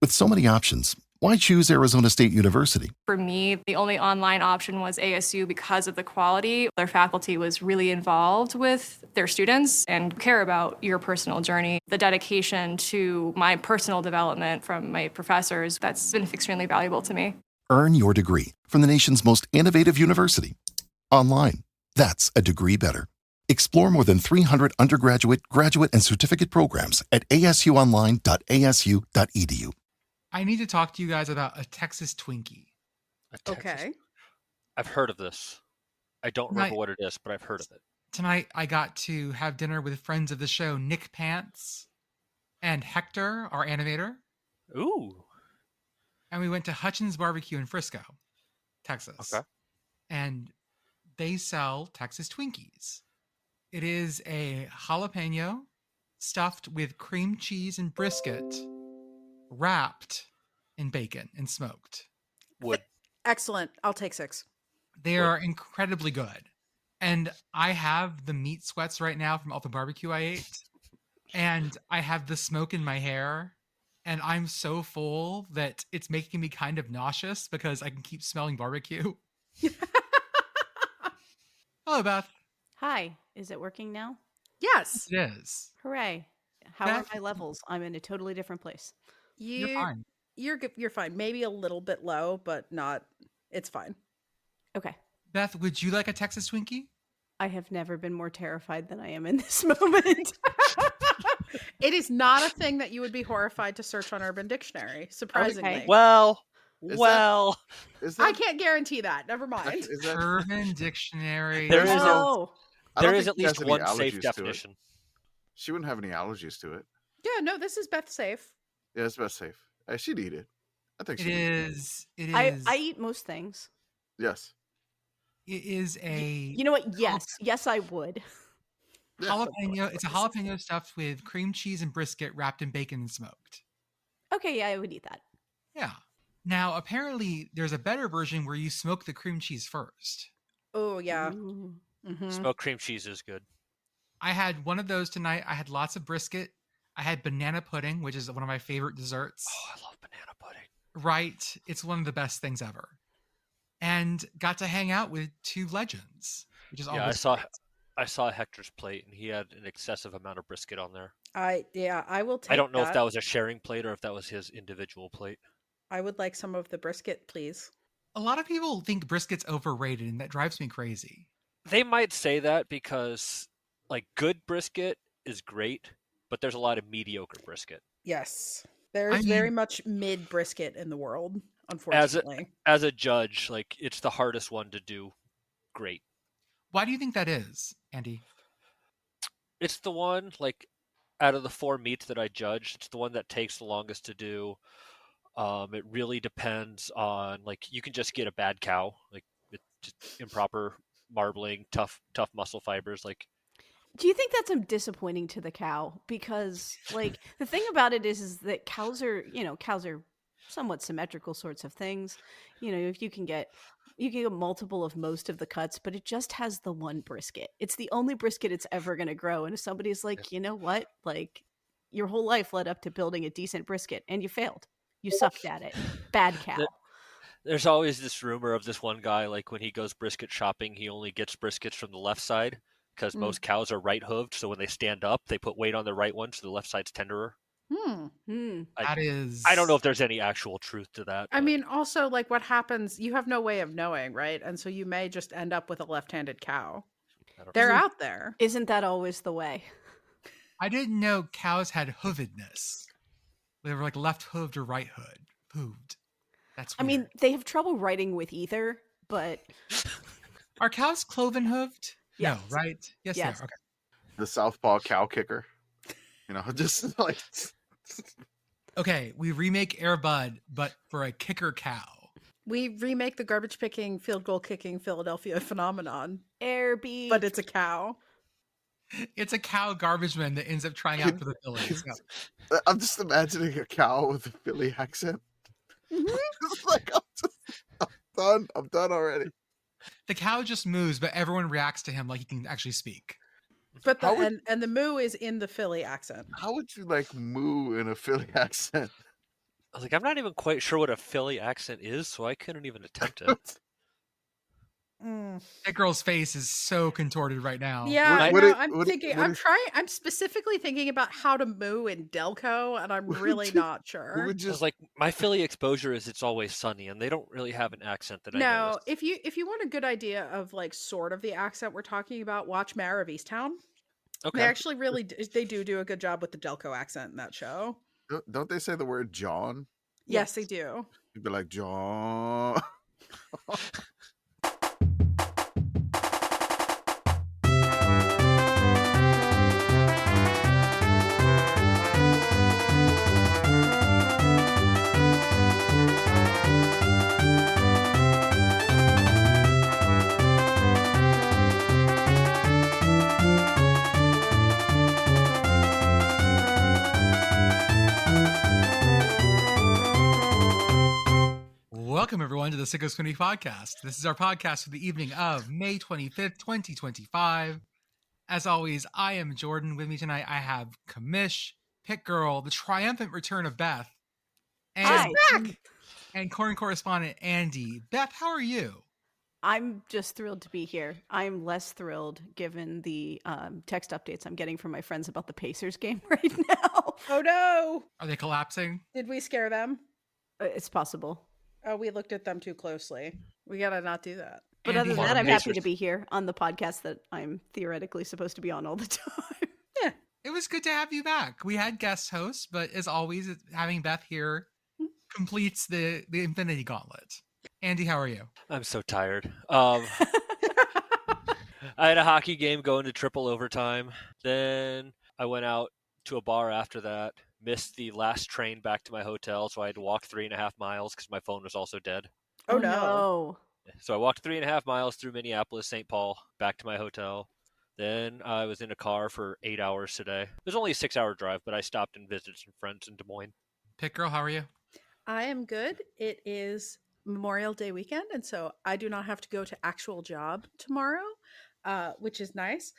With so many options, why choose Arizona State University? For me, the only online option was ASU because of the quality. Their faculty was really involved with their students and care about your personal journey. The dedication to my personal development from my professors, that's been extremely valuable to me. Earn your degree from the nation's most innovative university. Online. That's a degree better. Explore more than 300 undergraduate, graduate, and certificate programs at asuonline.asu.edu. I need to talk to you guys about a Texas Twinkie. Okay. I've heard of this. I don't remember what it is, but I've heard of it. Tonight, I got to have dinner with friends of the show, Nick Pants and Hector, our animator. Ooh. And we went to Hutchins Barbecue in Frisco, Texas. Okay. And they sell Texas Twinkies. It is a jalapeno stuffed with cream cheese and brisket, wrapped in bacon and smoked. Would. Excellent. I'll take 6. They are incredibly good. And I have the meat sweats right now from all the barbecue I ate. And I have the smoke in my hair. And I'm so full that it's making me kind of nauseous because I can keep smelling barbecue. Hello, Beth. Hi. Is it working now? Yes. It is. Hooray. How Beth? are my levels? I'm in a totally different place. You're fine. You're good. You're fine. Maybe a little bit low, but not. It's fine. Okay. Beth, would you like a Texas Twinkie? I have never been more terrified than I am in this moment. It is not a thing that you would be horrified to search on Urban Dictionary, surprisingly. Okay. Well. Is that, I can't guarantee that. Never mind. is that, Urban Dictionary. There is Oh. I don't there is think at she has least any one safe allergies to it. definition. She wouldn't have any allergies to it. Yeah, no, this is Beth safe. Yeah, it's best safe. She'd eat it. I think It she'd eat it. is. It is. I eat most things. Yes. It is a You know what? Yes, I would. Yeah. jalapeno. It's a jalapeno stuffed with cream cheese and brisket wrapped in bacon and smoked. Okay, yeah, I would eat that. Yeah. Now, apparently, there's a better version where you smoke the cream cheese first. Oh, yeah. Ooh. Mhm. Smoked cream cheese is good. I had one of those tonight. I had lots of brisket. I had banana pudding, which is one of my favorite desserts. Oh, I love banana pudding. Right. It's one of the best things ever. And got to hang out with 2 legends, which is Yeah, always I great. saw Hector's plate, and he had an excessive amount of brisket on there. I will take I don't know that. if that was a sharing plate or if that was his individual plate. I would like some of the brisket, please. A lot of people think brisket's overrated, and that drives me crazy. They might say that because, like, good brisket is great, but there's a lot of mediocre brisket. Yes. There's very much mid brisket in the world, unfortunately. As a judge, like, it's the hardest one to do great. Why do you think that is, Andy? It's the one, like, out of the 4 meats that I judge, it's the one that takes the longest to do. It really depends on, like, you can just get a bad cow, like, it's just improper marbling, tough muscle fibers, like. Do you think that's disappointing to the cow? Because, like, the thing about it is that cows are somewhat symmetrical sorts of things. You know, if you can get multiple of most of the cuts, but it just has the one brisket. It's the only brisket it's ever going to grow. And if somebody's like, you know what, like, your whole life led up to building a decent brisket and you failed. You sucked at it. Bad cow. There's always this rumor of this one guy, like, when he goes brisket shopping, he only gets briskets from the left side because most cows are right hooved. So when they stand up, they put weight on the right one, so the left side's tenderer. That is. I don't know if there's any actual truth to that. I mean, also, like, what happens, you have no way of knowing, right? And so you may just end up with a left-handed cow. They're out there. Isn't that always the way? I didn't know cows had hoovedness. They were like left hooved or right hooved. That's weird. I mean, they have trouble writing with either, but Are cows cloven hooved? Yes. No, right? Yes, Yes. they are. Okay. The southpaw cow kicker. Just like. Okay, we remake Air Bud, but for a kicker cow. We remake the garbage picking, field goal kicking Philadelphia phenomenon, Air beef. but it's a cow. It's a cow garbage man that ends up trying out for the Phillies. Yeah. I'm just imagining a cow with a Philly accent. It's like, I'm done. I'm done already. The cow just moves, but everyone reacts to him like he can actually speak. But How would- and the moo is in the Philly accent. How would you like moo in a Philly accent? was like, I'm not even quite sure what a Philly accent is, so I couldn't even attempt it. That girl's face is so contorted right now. Yeah, What no, it- I'm what it- thinking. what I'm it- trying. I'm specifically thinking about how to moo in Delco, and I'm Would really you- not We sure. would I just was like, my Philly exposure is It's Always Sunny, and they don't really have an accent that I No, noticed. if you want a good idea of like sort of the accent we're talking about, watch Mayor of Easttown. Okay. They actually really they do a good job with the Delco accent in that show. don't they say the word John? Yes, they do. You'd be like John. Welcome, everyone, to the Sickos Committee podcast. This is our podcast for the evening of May 25th, 2025. As always, I am Jordan. With me tonight, I have Commish, Pitt Girl, the triumphant return of Beth, Hi. and Corn Correspondent Andy. Beth, how are you? I'm just thrilled to be here. I'm less thrilled given the text updates I'm getting from my friends about the Pacers game right now. Oh no! Are they collapsing? Did we scare them? It's possible. Oh, we looked at them too closely. We gotta not do that. But Andy, other than Well, that, the I'm happy to Pacers- be here on the podcast that I'm theoretically supposed to be on all the time. It was good to have you back. We had guest hosts, but as always, having Beth here completes the Infinity Gauntlet. Andy, how are you? I'm so tired. I had a hockey game going to triple overtime. Then I went out to a bar after that. Missed the last train back to my hotel, so I had to walk 3.5 miles because my phone was also dead. Oh, no. So I walked 3.5 miles through Minneapolis, St. Paul, back to my hotel. Then I was in a car for 8 hours today. It was only a 6-hour drive, but I stopped and visited some friends in Des Moines. Pitt Girl, how are you? I am good. It is Memorial Day weekend, and so I do not have to go to actual job tomorrow, which is nice.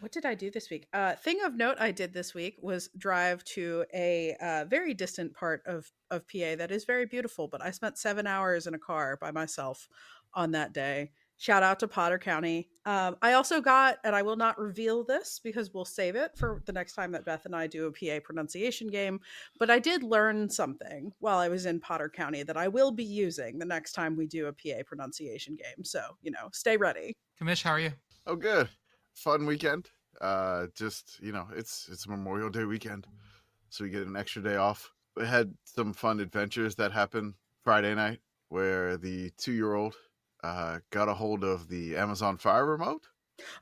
What did I do this week? Thing of note I did this week was drive to a very distant part of PA that is very beautiful, but I spent 7 hours in a car by myself on that day. Shout out to Potter County. I also got, and I will not reveal this because we'll save it for the next time that Beth and I do a PA pronunciation game, but I did learn something while I was in Potter County that I will be using the next time we do a PA pronunciation game. So, stay ready. Commish, how are you? Oh, good. Fun weekend. Just, it's Memorial Day weekend, so we get an extra day off. We had some fun adventures that happened Friday night where the 2-year-old got a hold of the Amazon Fire remote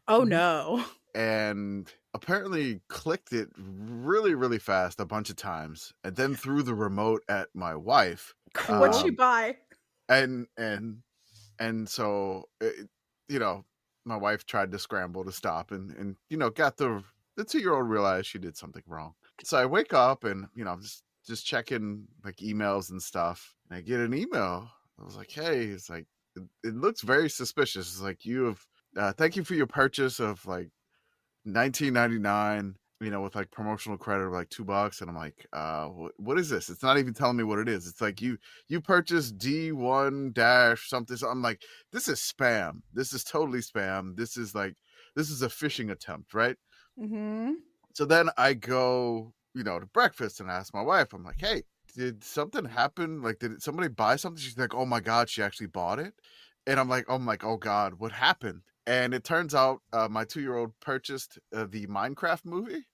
Oh no. and apparently clicked it really, really fast a bunch of times and then threw the remote at my wife. What'd she buy? And so my wife tried to scramble to stop and got the 2-year-old realized she did something wrong. So I wake up and just checking like emails and stuff, and I get an email. I was like, hey, it's like it looks very suspicious. It's like, you have thank you for your purchase of like $19.99, with like promotional credit of like $2. And I'm like, what is this? It's not even telling me what it is. It's like you purchased D1 dash something. So I'm like, this is spam. This is totally spam. This is a phishing attempt, right? Mm-hmm. So then I go, to breakfast and ask my wife, I'm like, hey, did something happen? Like, did somebody buy something? She's like, oh my God, she actually bought it. And I'm like, oh God, what happened? And it turns out my 2-year-old purchased the Minecraft movie.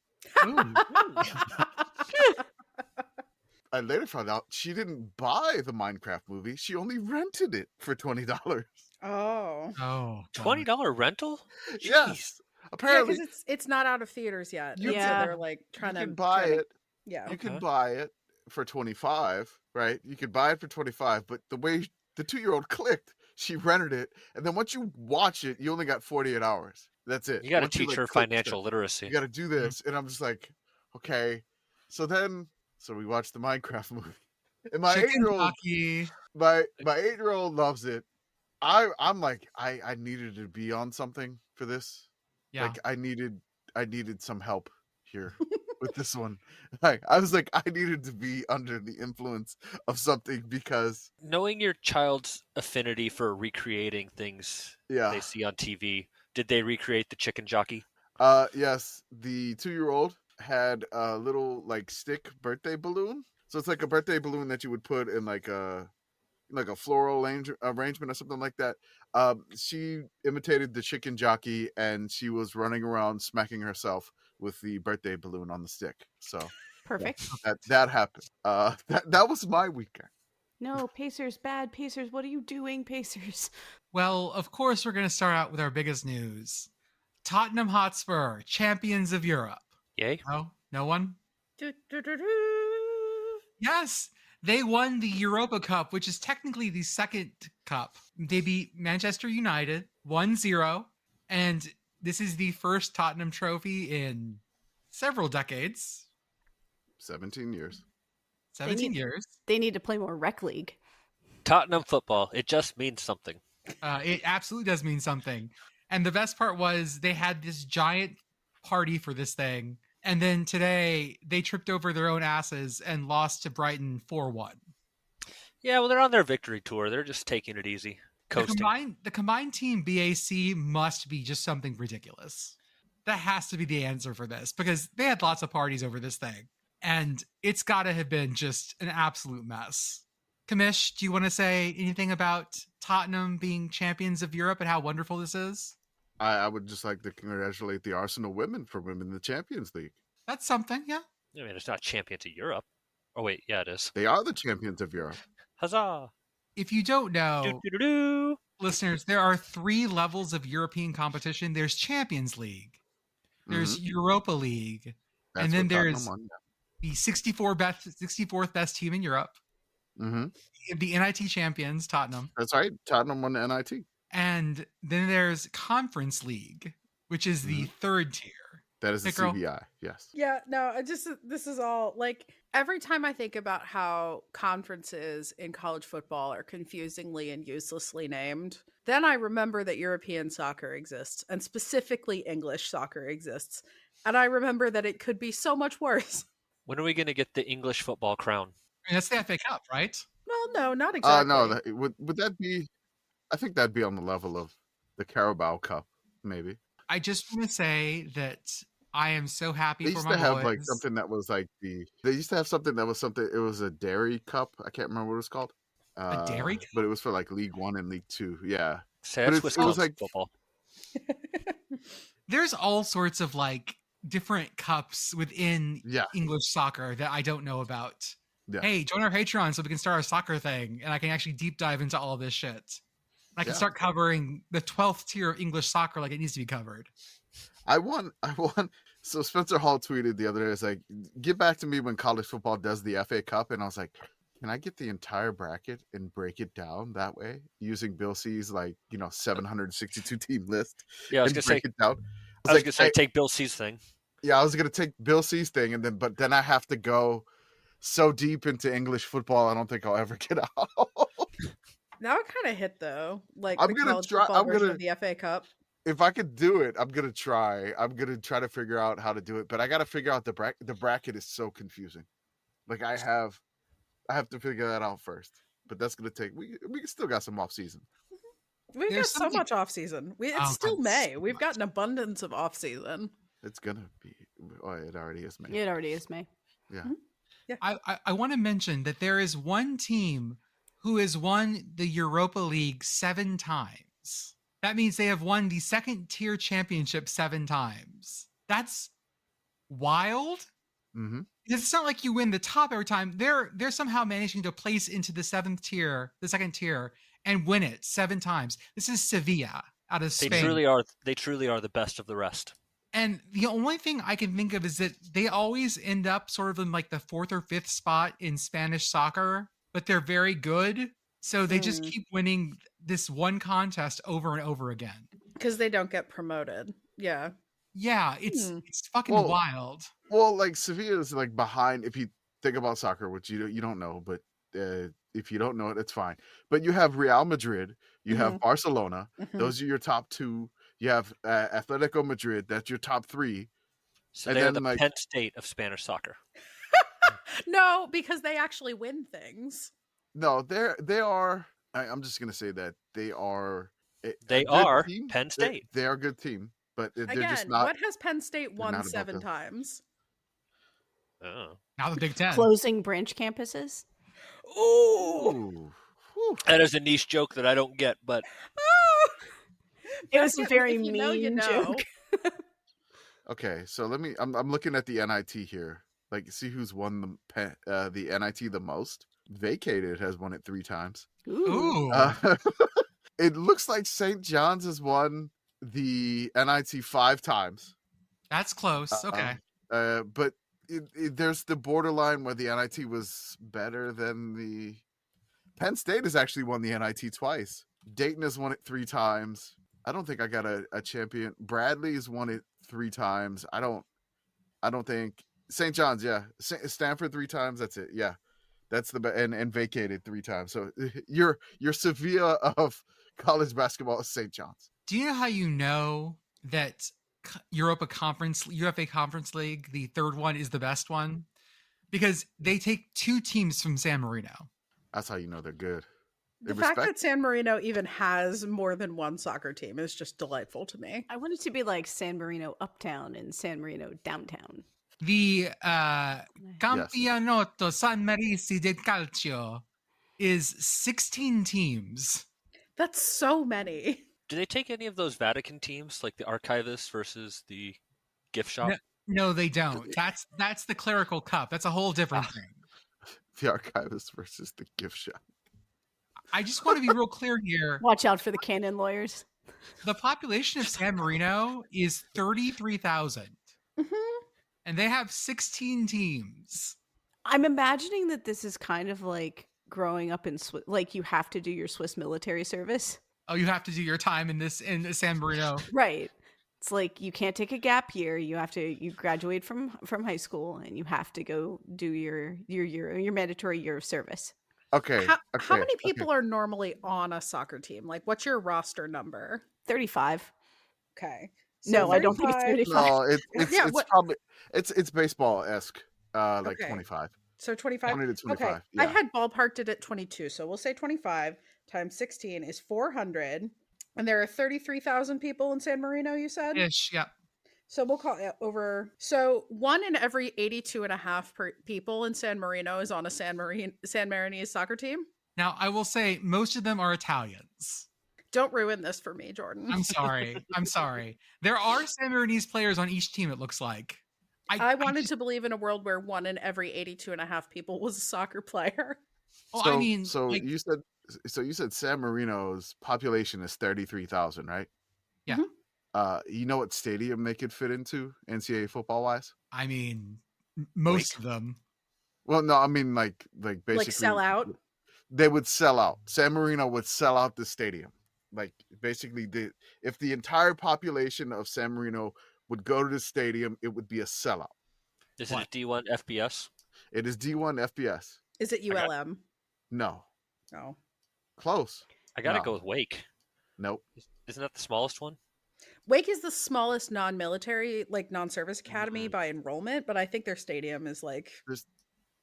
I later found out she didn't buy the Minecraft movie. She only rented it for $20. Oh. Oh, $20 rental? Yes. Yeah, Apparently, because it's not out of theaters yet. You So can- they're like trying you to can buy trying to- it. Yeah. You can Okay. buy it for 25, right? You could buy it for 25, but the way the 2-year-old clicked, she rented it, and then once you watch it, you only got 48 hours. That's it. You got to Once teach like, her click financial stuff, literacy. You got to do this, and I'm just like, okay. So we watched the Minecraft movie, and my chicken 8-year-old, jockey. my 8-year-old loves it. I'm like, I needed to be on something for this. Yeah. Like I needed some help here with this one. Like, I was like, I needed to be under the influence of something because Knowing your child's affinity for recreating things they see on TV, did they recreate the chicken jockey? Yes, the 2-year-old had a little like stick birthday balloon. So it's like a birthday balloon that you would put in like a floral arrangement or something like that. She imitated the chicken jockey, and she was running around smacking herself with the birthday balloon on the stick. So Perfect. that happened. That was my weekend. No, Pacers, bad. Pacers, what are you doing, Pacers? Well, of course, we're going to start out with our biggest news. Tottenham Hotspur, champions of Europe. Yay. No one? Do, do, do, do. Yes, they won the Europa Cup, which is technically the second cup. They beat Manchester United 1-0, and this is the first Tottenham trophy in several decades. 17 years. 17 years. They need to play more rec league. Tottenham football, it just means something. It absolutely does mean something. And the best part was they had this giant party for this thing. And then today they tripped over their own asses and lost to Brighton 4-1. Yeah, well, they're on their victory tour. They're just taking it easy. Coasting. The combined team BAC must be just something ridiculous. That has to be the answer for this because they had lots of parties over this thing. And it's got to have been just an absolute mess. Commish, do you want to say anything about Tottenham being champions of Europe and how wonderful this is? I would just like to congratulate the Arsenal women for winning the Champions League. That's something, yeah. I mean, it's not champions of Europe. Oh, wait, yeah, it is. They are the champions of Europe. Huzzah! If you don't know, Do-do-do-do. listeners, there are 3 levels of European competition. There's Champions League, there's Europa League, That's and then what Tottenham there's won, the 64th best team in Europe, yeah. the NIT champions, Tottenham. That's right. Tottenham won the NIT. And then there's Conference League, which is the third tier. That is the Pitt Girl? CBI, yes. Yeah, no, this is all like every time I think about how conferences in college football are confusingly and uselessly named, then I remember that European soccer exists and specifically English soccer exists. And I remember that it could be so much worse. When are we going to get the English football crown? I mean, that's the FA Cup, right? Well, no, not exactly. No, would that be? I think that'd be on the level of the Carabao Cup, maybe. I just want to say that I am so happy They for used my to have boys. like something that was like They used to have something that was something. It was a dairy cup. I can't remember what it was called. A dairy cup? But it was for like League 1 and League 2. Yeah. Say But that's it was Wisconsin like football. There's all sorts of like different cups within English soccer that I don't know about. Yeah. Hey, join our Patreon so we can start our soccer thing and I can actually deep dive into all of this shit. I can start covering the 12th tier of English soccer like it needs to be covered. I won. So Spencer Hall tweeted the other day, it's like, get back to me when college football does the FA Cup. And I was like, can I get the entire bracket and break it down that way using Bill C's 762 team list? Yeah, I was and gonna break it down. I was gonna say take Bill C's thing. Yeah, I was gonna take Bill C's thing, but then I have to go so deep into English football. I don't think I'll ever get out. Now it kind of hit though, like I'm the gonna college try- football I'm version gonna- of the FA Cup. If I could do it, I'm gonna try. I'm gonna try to figure out how to do it, but I gotta figure out the bracket. The bracket is so confusing. Like I have to figure that out first. But that's gonna take. We still got some off season. We've got There's so something- much off season. It's Oh, still God, May. so We've got much. an abundance of off season. It's gonna be. Oh, it already is, man. It already is May. Yeah. I want to mention that there is one team who has won the Europa League 7 times. That means they have won the second tier championship 7 times. That's wild. Mm-hmm. It's not like you win the top every time. They're somehow managing to place into the 7th tier, the second tier, and win it 7 times. This is Sevilla out of They Spain. truly are. They truly are the best of the rest. And the only thing I can think of is that they always end up sort of in like the 4th or 5th spot in Spanish soccer, but they're very good. So they just keep winning this one contest over and over again. Because they don't get promoted. Yeah. Yeah, it's fucking Well, wild. Well, like Sevilla is like behind. If you think about soccer, which you don't know, but if you don't know it, it's fine. But you have Real Madrid, you have Barcelona. Mhm. Those are your top 2. You have Atletico Madrid. That's your top 3. So And they are then, the like- Penn State of Spanish soccer. No, because they actually win things. No, they are. I'm just gonna say that they are. They good are team. Penn State. They are a good team, but they're Again, just not. what has Penn State won not above 7 them. times? Oh. Now the Big Ten. Closing branch campuses. Ooh. Ooh. Whew. That is a niche joke that I don't get, but It was a If very you know, you mean know. joke. Okay, so let me. I'm looking at the NIT here. Like, see who's won the NIT the most. Vacated has won it 3 times. Ooh. Ooh. It looks like St. John's has won the NIT 5 times. That's close. Okay. But there's the borderline where the NIT was better than the. Penn State has actually won the NIT twice. Dayton has won it 3 times. I don't think I got a champion. Bradley's won it 3 times. I don't think St. John's. Yeah, Stanford 3 times. That's it. Yeah, that's the and vacated 3 times. So your Sevilla of college basketball is St. John's. Do you know how you know that UFA Conference League, the third one, is the best one? Because they take 2 teams from San Marino. That's how you know they're good. The fact that San Marino even has more than one soccer team is just delightful to me. I want it to be like San Marino Uptown and San Marino Downtown. The Campionato San Marisi del Calcio is 16 teams. That's so many. do they take any of those Vatican teams, like the Archivists versus the gift shop? No, they don't. That's the Clerical Cup. That's a whole different thing. The Archivist versus the gift shop. I just want to be real clear here. Watch out for the canon lawyers. The population of San Marino is 33,000. And they have 16 teams. I'm imagining that this is kind of like growing up in like you have to do your Swiss military service. Oh, you have to do your time in San Marino. Right. It's like you can't take a gap year. You graduate from high school and you have to go do your mandatory year of service. Okay. How many people are normally on a soccer team? Like, what's your roster number? 35. Okay. No, I don't think it's 35. No, Yeah, it's probably it's baseball-esque, like Okay. 25. So 25? 20 to 25. Okay. Yeah. I had ballparked it at 22. So we'll say 25 times 16 is 400. And there are 33,000 people in San Marino, you said? Ish, yeah. So we'll call it over. So 1 in every 82 and a half people in San Marino is on a San Marinese soccer team. Now, I will say most of them are Italians. Don't ruin this for me, Jordan. I'm sorry. I'm sorry. There are San Marinese players on each team, it looks like. I wanted to believe in a world where 1 in every 82 and a half people was a soccer player. Well, So, I mean, so like, you said San Marino's population is 33,000, right? Yeah. You know what stadium they could fit into NCAA football wise? I mean, most of them. Well, no, I mean like basically Like sell out? They would sell out. San Marino would sell out the stadium. Like basically, if the entire population of San Marino would go to the stadium, it would be a sellout. Is it a D1 FBS? It is D1 FBS. Is it ULM? No, No. close. I gotta No. go with Wake. Nope. Isn't that the smallest one? Wake is the smallest non-military, like non-service academy by enrollment, but I think their stadium is like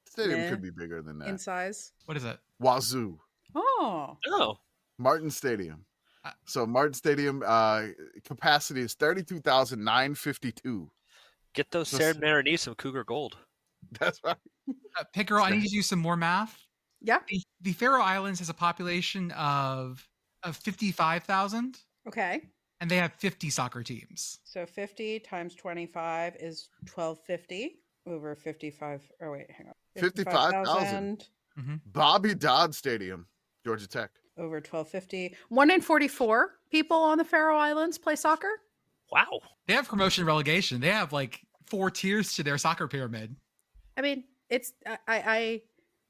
Stadium Meh. could be bigger than that. in size. What is it? Wazoo, Oh. Oh, Martin Stadium. Uh, So Martin Stadium capacity is 32,952. get those So- San Marinese some Cougar Gold. That's right. Pitt Girl, I need to do some more math. Yeah. The Faroe Islands has a population of 55,000, Okay. and they have 50 soccer teams. So 50 times 25 is 1250 over 55. Oh, wait, hang on. 55,000. Bobby Dodd Stadium, Georgia Tech. Over 1250. 1 in 44 people on the Faroe Islands play soccer. Wow. They have promotion and relegation. They have like 4 tiers to their soccer pyramid. I mean, it's I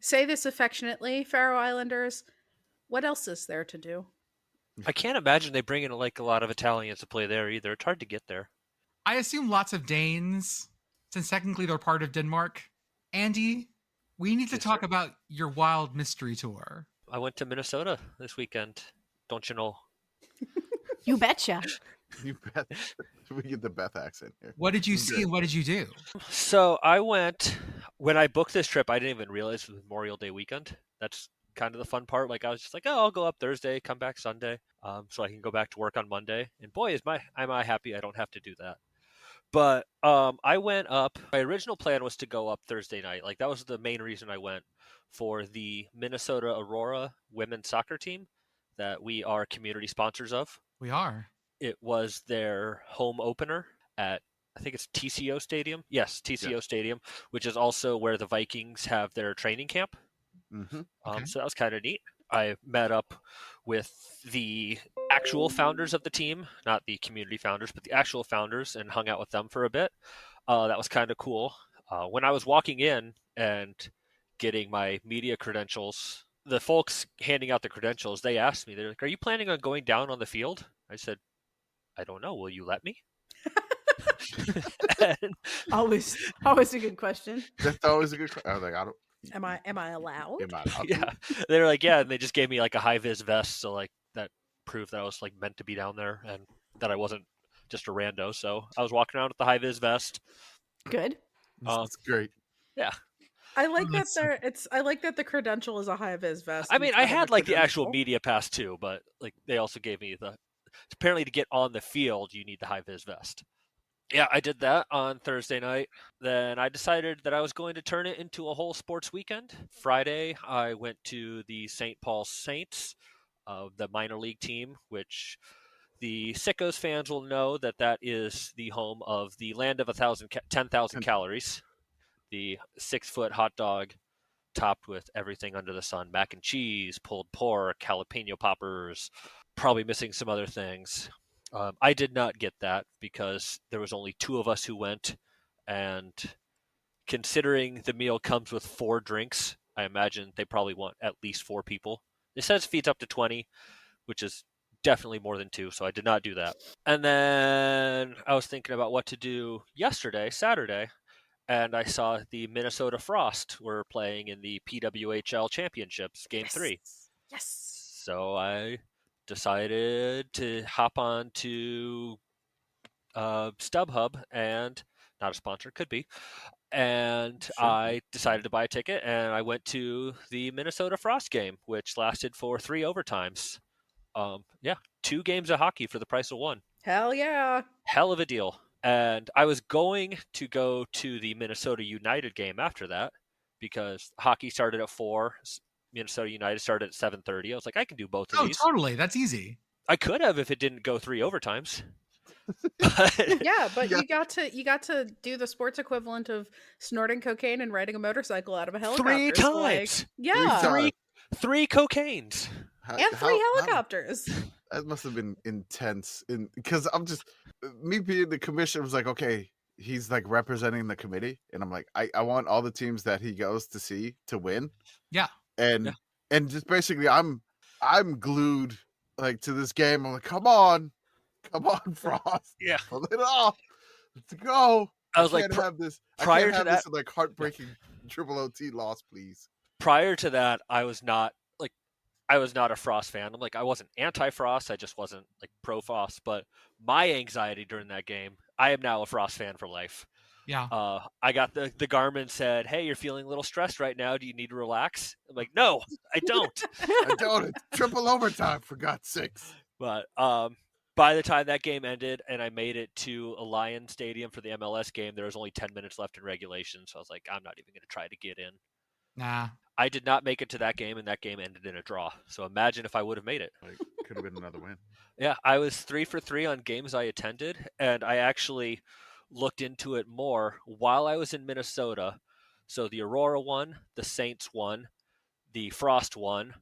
say this affectionately, Faroe Islanders. What else is there to do? I can't imagine they bring in like a lot of Italians to play there either. It's hard to get there. I assume lots of Danes, since technically they're part of Denmark. Andy, we need to Yes, talk sir. about your wild mystery tour. I went to Minnesota this weekend. Don't you know? You betcha. You Beth. We get the Beth accent here. What did you see and what did you do? So I went when I booked this trip. I didn't even realize it was Memorial Day weekend. That's kind of the fun part. Like I was just like, oh, I'll go up Thursday, come back Sunday, so I can go back to work on Monday. And boy, am I happy I don't have to do that. But I went up. My original plan was to go up Thursday night. Like that was the main reason I went, for the Minnesota Aurora women's soccer team that we are community sponsors of. We are. It was their home opener at, I think it's TCO Stadium. Yes, TCO Stadium, which is also where the Vikings have their training camp. Mm-hmm. Okay. So that was kind of neat. I met up with the actual founders of the team, not the community founders, but the actual founders, and hung out with them for a bit. That was kind of cool. When I was walking in and getting my media credentials, the folks handing out the credentials, they asked me, they're like, "Are you planning on going down on the field?" I said, "I don't know. Will you let me?" And Always a good question. That's always a good question. I was like, I don't. Am I allowed? Am I allowed to? yeah, they were like, yeah, and they just gave me like a high vis vest, so like that proved that I was like meant to be down there and that I wasn't just a rando. So I was walking around with the high vis vest. Good. It's great. Yeah, I like that that's so I like that the credential is a high vis vest. I mean, I instead of had a like the actual credential. media pass too, but like they also gave me the. Apparently, to get on the field, you need the high vis vest. Yeah, I did that on Thursday night. Then I decided that I was going to turn it into a whole sports weekend. Friday, I went to the St. Paul Saints, the minor league team, which the Sickos fans will know that that is the home of the land of 10,000 calories, the 6-foot hot dog topped with everything under the sun, mac and cheese, pulled pork, jalapeno poppers, probably missing some other things. I did not get that because there was only 2 of us who went, and considering the meal comes with 4 drinks, I imagine they probably want at least 4 people. It says feeds up to 20, which is definitely more than 2, so I did not do that. And then I was thinking about what to do yesterday, Saturday, and I saw the Minnesota Frost were playing in the PWHL Championships, Game 3. Yes. So I decided to hop on to StubHub, and not a sponsor, could be. And Sure. I decided to buy a ticket, and I went to the Minnesota Frost game, which lasted for 3 overtimes. 2 games of hockey for the price of 1. Hell yeah. Hell of a deal. And I was going to go to the Minnesota United game after that because hockey started at 4. Minnesota United started at 7:30. I was like, I can do both of Oh, these. totally. That's easy. I could have if it didn't go 3 overtimes. Yeah, but Yeah. you got to do the sports equivalent of snorting cocaine and riding a motorcycle out of a helicopter. 3 So, times. yeah. times. 3 cocaines. And 3 helicopters. That must have been intense. Because I'm just me being the commissioner was like, okay, he's like representing the committee, and I'm like, I want all the teams that he goes to see to win. Yeah. And just basically I'm glued like to this game. I'm like, come on, Frost. Yeah. Pull it off. Let's go. I was like, can't have this. prior I can't to have that- this like heartbreaking triple OT loss, please. prior to that, I was not a Frost fan. I'm like, I wasn't anti-Frost. I just wasn't like pro-Frost. But my anxiety during that game, I am now a Frost fan for life. Yeah. I got the Garmin said, hey, you're feeling a little stressed right now. Do you need to relax? I'm like, no, I don't. I don't. It's triple overtime, for God's sakes. But by the time that game ended and I made it to Alliance Stadium for the MLS game, there was only 10 minutes left in regulation. So I was like, I'm not even going to try to get in. Nah. I did not make it to that game, and that game ended in a draw. So imagine if I would have made it. Like, could have been another win. Yeah, I was 3 for 3 on games I attended, and I actually looked into it more while I was in Minnesota. So the Aurora won, the Saints won, the Frost won,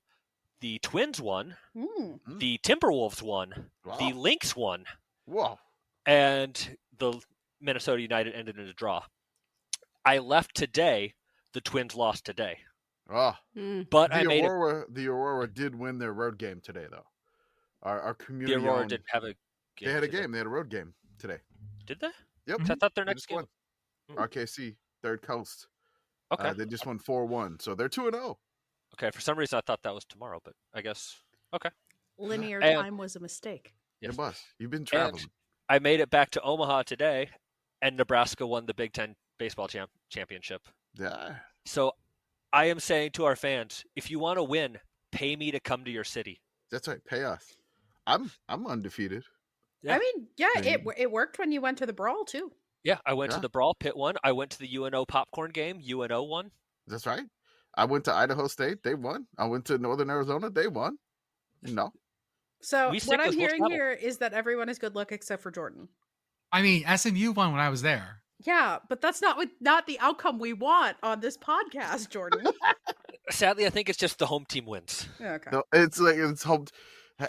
the Twins won, the Timberwolves won, the Wow. Lynx won, Whoa. and the Minnesota United ended in a draw. I left today. The Twins lost today. Oh. But I made it. The Aurora did win their road game today, though. Our community. The Aurora owned- didn't have a game. They had a did game. They had a road game today. Did they? Yep. 'Cause I thought their They next just game. won. RKC, Third Coast. Okay. They just won 4-1, so they're 2-0. Okay. For some reason, I thought that was tomorrow, but I guess okay. Linear And- time was a mistake. Yes. It was. You've been traveling. I made it back to Omaha today, and Nebraska won the Big Ten baseball championship. Yeah. So I am saying to our fans, if you want to win, pay me to come to your city. That's right. Pay us. I'm undefeated. Yeah. I mean, yeah, Thing. it worked when you went to the brawl too. Yeah, I went to Yeah. the Brawl, Pitt won. I went to the UNO popcorn game, UNO won. That's right. I went to Idaho State. They won. I went to Northern Arizona. They won. No. So We stick what I'm with Wolf hearing Battle. here is that everyone is good luck except for Jordan. I mean, SMU won when I was there. Yeah, but that's not the outcome we want on this podcast, Jordan. Sadly, I think it's just the home team wins. Yeah, okay. No, it's like it's home.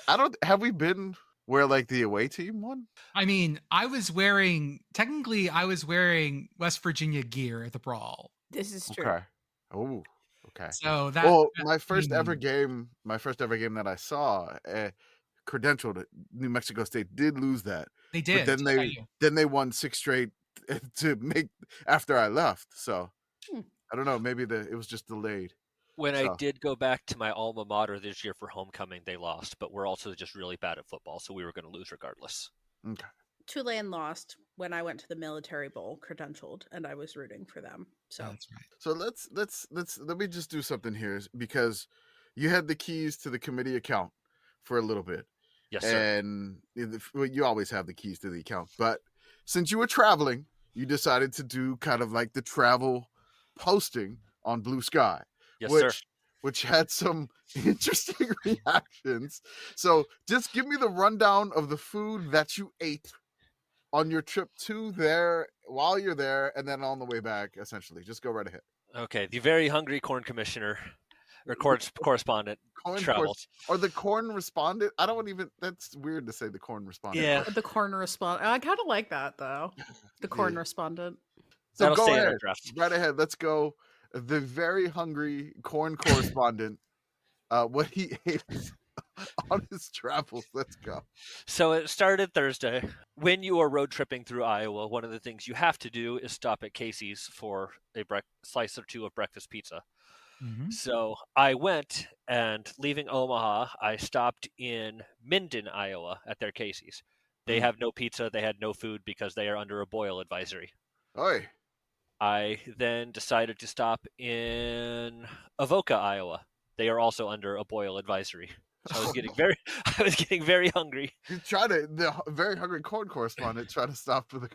I don't. Have we been where like the away team won? I mean, I was wearing West Virginia gear at the Brawl. This is true. Okay. Oh. Okay. So that Well, that my first made ever me- game that I saw, credentialed New Mexico State did lose that, they did. but then they won 6 straight to make after I left. So I don't know. Maybe it was just delayed. When I So. did go back to my alma mater this year for homecoming, they lost, but we're also just really bad at football, so we were going to lose regardless. Okay. Tulane lost when I went to the Military Bowl credentialed, and I was rooting for them. So That's right. So let me just do something here because you had the keys to the committee account for a little bit. Yes, sir. And you always have the keys to the account, but since you were traveling, you decided to do kind of like the travel posting on Blue Sky, Yes, sir. which had some interesting reactions. So just give me the rundown of the food that you ate on your trip to there while you're there and then on the way back. Essentially, just go right ahead. Okay, the very hungry corn commissioner or correspondent travels. Or the corn respondent. I don't even. That's weird to say the corn respondent. Yeah. the corn respondent. I kind of like that though. The corn respondent. So That'll go stay in our ahead. draft. Right ahead. Let's go. The very hungry corn correspondent. What he ate on his travels. Let's go. So it started Thursday. When you are road tripping through Iowa, one of the things you have to do is stop at Casey's for a slice or two of breakfast pizza. Mhm. So I went, and leaving Omaha, I stopped in Minden, Iowa at their Casey's. They have no pizza. They had no food because they are under a boil advisory. Oi. I then decided to stop in Avoca, Iowa. They are also under a boil advisory. So I was getting very hungry. You the very hungry corn correspondent try to stop for the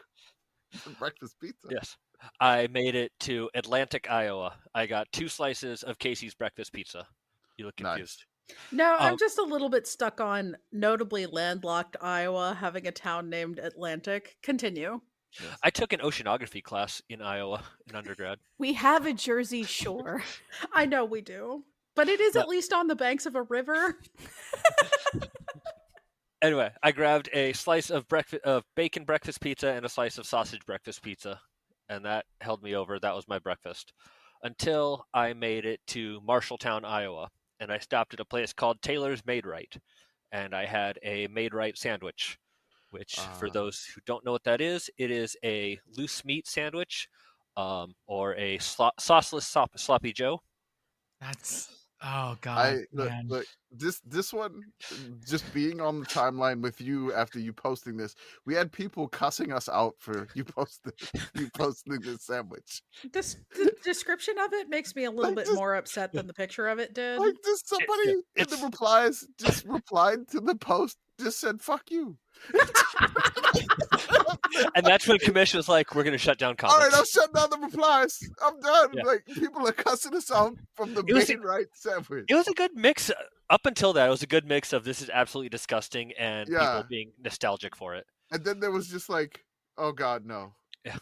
breakfast pizza. Yes. I made it to Atlantic, Iowa. I got 2 slices of Casey's breakfast pizza. You look confused. No, I'm just a little bit stuck on notably landlocked Iowa having a town named Atlantic. Continue. I took an oceanography class in Iowa in undergrad. We have a Jersey Shore. I know we do, but it is No. at least on the banks of a river. Anyway, I grabbed a slice of bacon breakfast pizza and a slice of sausage breakfast pizza, and that held me over. That was my breakfast until I made it to Marshalltown, Iowa, and I stopped at a place called Taylor's Maid Rite, and I had a Maid Rite sandwich, which, for those who don't know what that is, it is a loose meat sandwich, or a sauceless sloppy Joe. That's god. Man. Look, this one, just being on the timeline with you after you posting this, we had people cussing us out for you posting this sandwich. The description of it makes me a little Like bit this- more upset than the picture of it did. Like this, somebody in the it's- replies just replied to the post, just said "fuck you." And that's when Commish was like, "We're going to shut down All comments." right, I'll shut down the replies. I'm done. Yeah. Like people are cussing us out from the It was- Maid Rite sandwich. It was a good mix. Up until that, it was a good mix of this is absolutely disgusting and Yeah. people being nostalgic for it. And then there was just like, oh God, no. Yeah.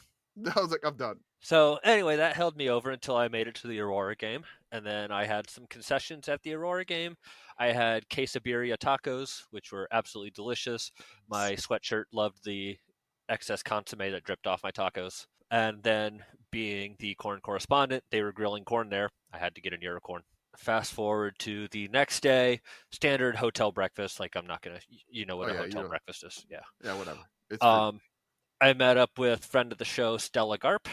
I was like, I'm done. So anyway, that held me over until I made it to the Aurora game. And then I had some concessions at the Aurora game. I had quesabirria tacos, which were absolutely delicious. My sweatshirt loved the excess consomme that dripped off my tacos. And then being the corn correspondent, they were grilling corn there. I had to get an ear of corn. Fast forward to the next day, standard hotel breakfast. Like I'm not going to, you know what Oh, a yeah, you hotel don't- breakfast is. Yeah. Yeah, whatever. It's free. I met up with friend of the show, Stella Garp,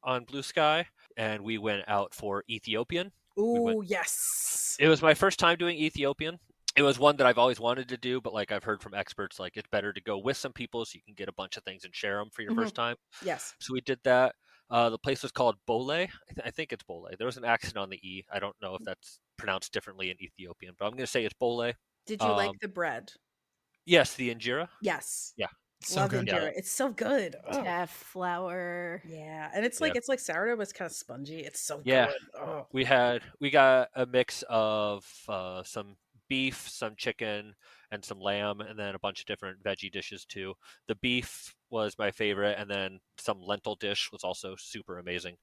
on Blue Sky, and we went out for Ethiopian. Ooh, went- yes. It was my first time doing Ethiopian. it was one that I've always wanted to do, but like I've heard from experts, like it's better to go with some people so you can get a bunch of things and share them for your Mhm. first time. Yes. So we did that. The place was called Bole. I think it's Bole. There was an accent on the E. I don't know if that's pronounced differently in Ethiopian, but I'm going to say it's Bole. Did you like the bread? Yes, the injera. Yes. Yeah. So Love good. injera. It's so good. Oh. Teff flour. Yeah, and it's Yeah. like sourdough, but it's kind of spongy. It's so Yeah. good. Oh. We got a mix of some beef, some chicken, and some lamb, and then a bunch of different veggie dishes too. The beef was my favorite, and then some lentil dish was also super amazing.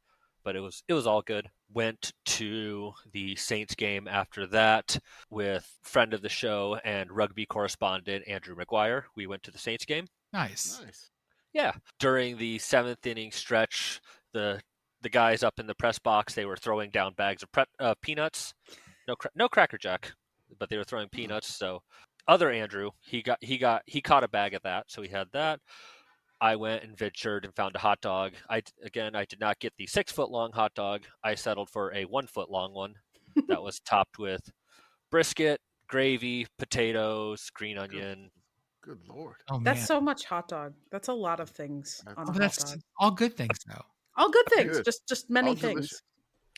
But it was all good. Went to the Saints game after that with friend of the show and rugby correspondent Andrew McGuire. We went to the Saints game. Nice. Yeah. During the 7th inning stretch, the guys up in the press box, they were throwing down bags of peanuts. No Cracker Jack, but they were throwing peanuts. So other Andrew, he caught a bag of that, so he had that. I went and ventured and found a hot dog. I did not get the 6-foot-long hot dog. I settled for a 1-foot-long one that was topped with brisket, gravy, potatoes, green onion. Good Lord. Oh man. That's so much hot dog. That's a lot of things That's- on Oh, a but hot that's dog. all good things though. All good things. Good. Just many All things. delicious.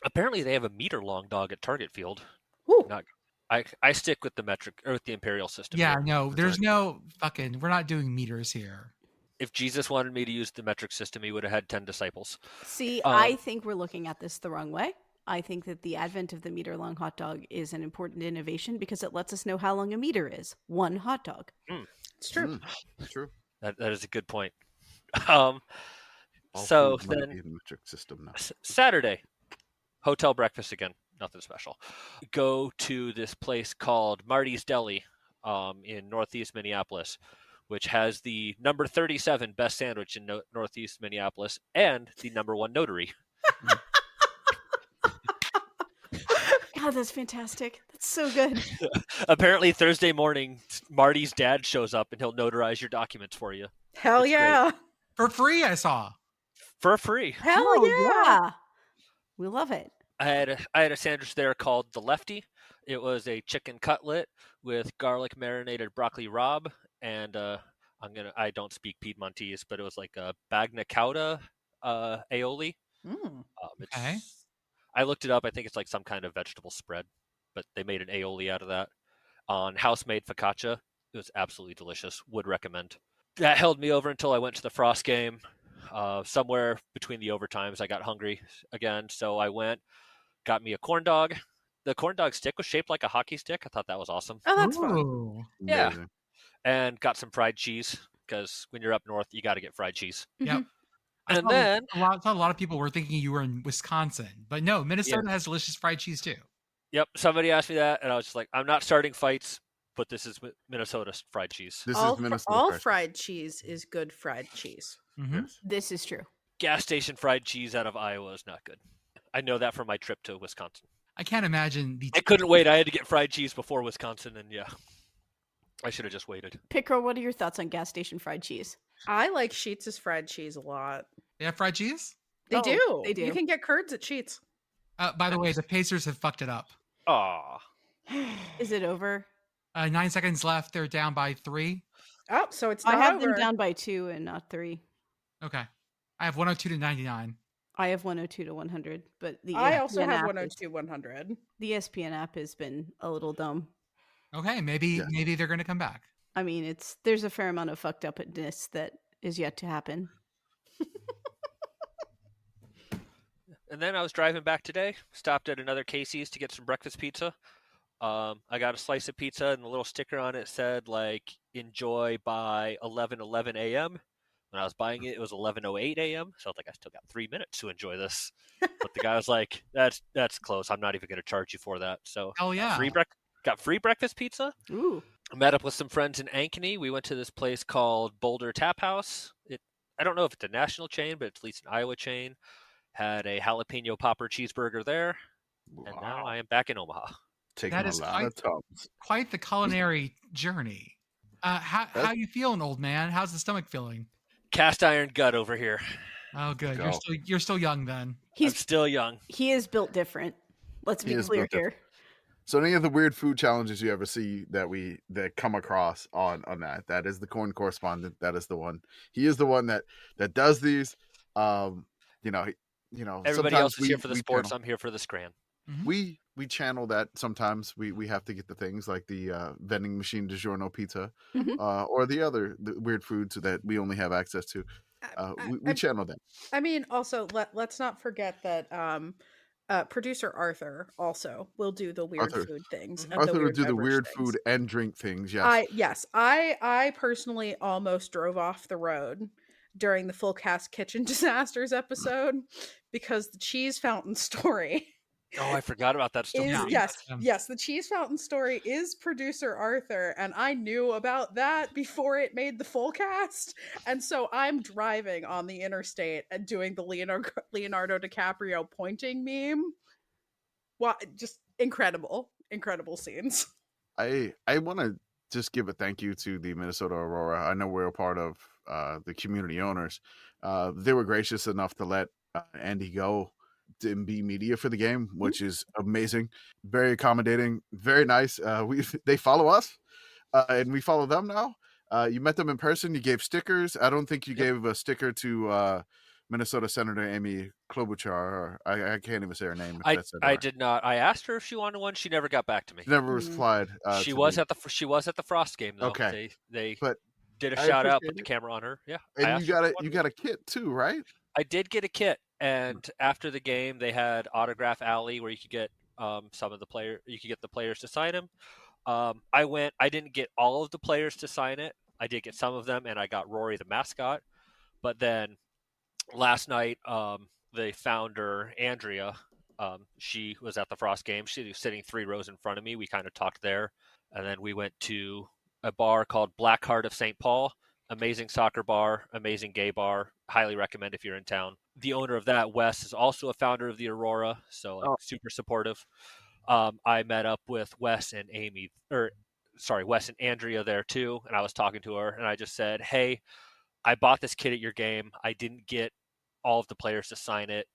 Apparently, they have a meter-long dog at Target Field. Whew. Not, I stick with the metric or with the imperial system. Yeah, here. no, That's there's right. no fucking. We're not doing meters here. If Jesus wanted me to use the metric system, he would have had 10 disciples. See, I think we're looking at this the wrong way. I think that the advent of the meter-long hot dog is an important innovation because it lets us know how long a meter is. One hot dog. It's true. It's true. That is a good point. All So food might then be in the metric system now. Saturday, hotel breakfast again. Nothing special. Go to this place called Marty's Deli in Northeast Minneapolis, which has the number 37 best sandwich in Northeast Minneapolis and the number 1 notary. God, that's fantastic. That's so good. Apparently, Thursday morning, Marty's dad shows up and he'll notarize your documents for you Hell It's yeah. For free, I saw. for free. Hell Oh, yeah. We love it. I had a sandwich there called the Lefty. It was a chicken cutlet with garlic marinated broccoli rabe, and I don't speak Piedmontese, but it was like a bagna cauda aioli. Mm. Okay. I looked it up. I think it's like some kind of vegetable spread, but they made an aioli out of that on house-made focaccia. It was absolutely delicious. Would recommend. That held me over until I went to the Frost game. Somewhere between the overtimes, I got hungry again, so I went, got me a corn dog. The corn dog stick was shaped like a hockey stick. I thought that was awesome. Oh, that's fun. Ooh. Yeah. Amazing. And got some fried cheese because when you're up north, you got to get fried cheese. Yep. I And saw then a lot of people were thinking you were in Wisconsin, but no, Minnesota has delicious fried cheese too. Yep, somebody asked me that, and I was just like, I'm not starting fights, but this is Minnesota fried cheese. This all is Minnesota. all fresh. fried cheese is good fried cheese. Mm-hmm. Yes. This is true. Gas station fried cheese out of Iowa is not good. I know that from my trip to Wisconsin. I can't imagine the. I couldn't wait. I had to get fried cheese before Wisconsin, and yeah, I should have just waited. Pitt Girl, what are your thoughts on gas station fried cheese? I like Sheets' fried cheese a lot. They have fried cheese. They Oh, do. they do. You can get curds at Sheets. By the way, the Pacers have fucked it up. Aw. Is it over? 9 seconds left. They're down by 3. Oh, so it's not I have over. them down by 2 and not 3. Okay. I have 102 to 99. I have 102 to 100, but the I also ESPN have app 102, 100. The ESPN app has been a little dumb. Okay, maybe they're going to come back. I mean, there's a fair amount of fucked upness that is yet to happen. And then I was driving back today, stopped at another Casey's to get some breakfast pizza. I got a slice of pizza, and the little sticker on it said, like, enjoy by 11:11 a.m. When I was buying it, it was 11:08 a.m. So I was like, I still got 3 minutes to enjoy this. But the guy was like, that's close. I'm not even going to charge you for that. So Hell yeah. got free breakfast pizza. Ooh. I met up with some friends in Ankeny. We went to this place called Boulder Tap House. I don't know if it's a national chain, but it's at least an Iowa chain. Had a jalapeno popper cheeseburger there. And now I am back in Omaha. Taking That a is lot quite- of Tums. Quite the culinary journey. How you feeling, old man? How's the stomach feeling? Cast iron gut over here. Oh, good. Go. You're still young then. I'm still young. He is built different. Let's He be is clear built here. So any of the weird food challenges you ever see that come across on that is the Corn Correspondent. That is the one. He is the one that does these. You know, Everybody sometimes else is here for the sports. channel, I'm here for the scran. Mhm. we channel that sometimes. We have to get the things like the vending machine DiGiorno pizza, Mhm. or the weird foods that we only have access to. We channel that. I mean, also let's not forget that producer Arthur also will do the weird Arthur. food things and Arthur the will weird do the beverage weird things. food and drink things. Yes. I personally almost drove off the road during the full cast kitchen disasters episode because the cheese fountain story Oh, I forgot about that story. is Yeah. yes, the cheese fountain story is producer Arthur, and I knew about that before it made the full cast, and so I'm driving on the interstate and doing the Leonardo DiCaprio pointing meme. What, just incredible scenes. I want to just give a thank you to the Minnesota Aurora. I know we're a part of the community owners. They were gracious enough to let Andy go and be media for the game, which is amazing. Very accommodating, very nice. They follow us, and we follow them now. You met them in person. You gave stickers. I don't think you gave a sticker to Minnesota Senator Amy Klobuchar. Or I can't even say her name. I did not. I asked her if she wanted one. She never got back to me. She never replied. She was at the Frost game though. Okay. They But did a I shout out, appreciate put the it. camera on her. Yeah. And you got a kit too, right? I did get a kit, and after the game, they had autograph alley where you could get some of the player. You could get the players to sign them. I went. I didn't get all of the players to sign it. I did get some of them, and I got Rory the mascot. But then last night, the founder Andrea, she was at the Frost game. She was sitting 3 rows in front of me. We kind of talked there, and then we went to a bar called Black Heart of St. Paul. Amazing soccer bar, amazing gay bar. Highly recommend if you're in town. The owner of that, Wes, is also a founder of the Aurora, so super supportive. I met up with Wes and Andrea there too, and I was talking to her, and I just said, "Hey, I bought this kit at your game. I didn't get all of the players to sign it.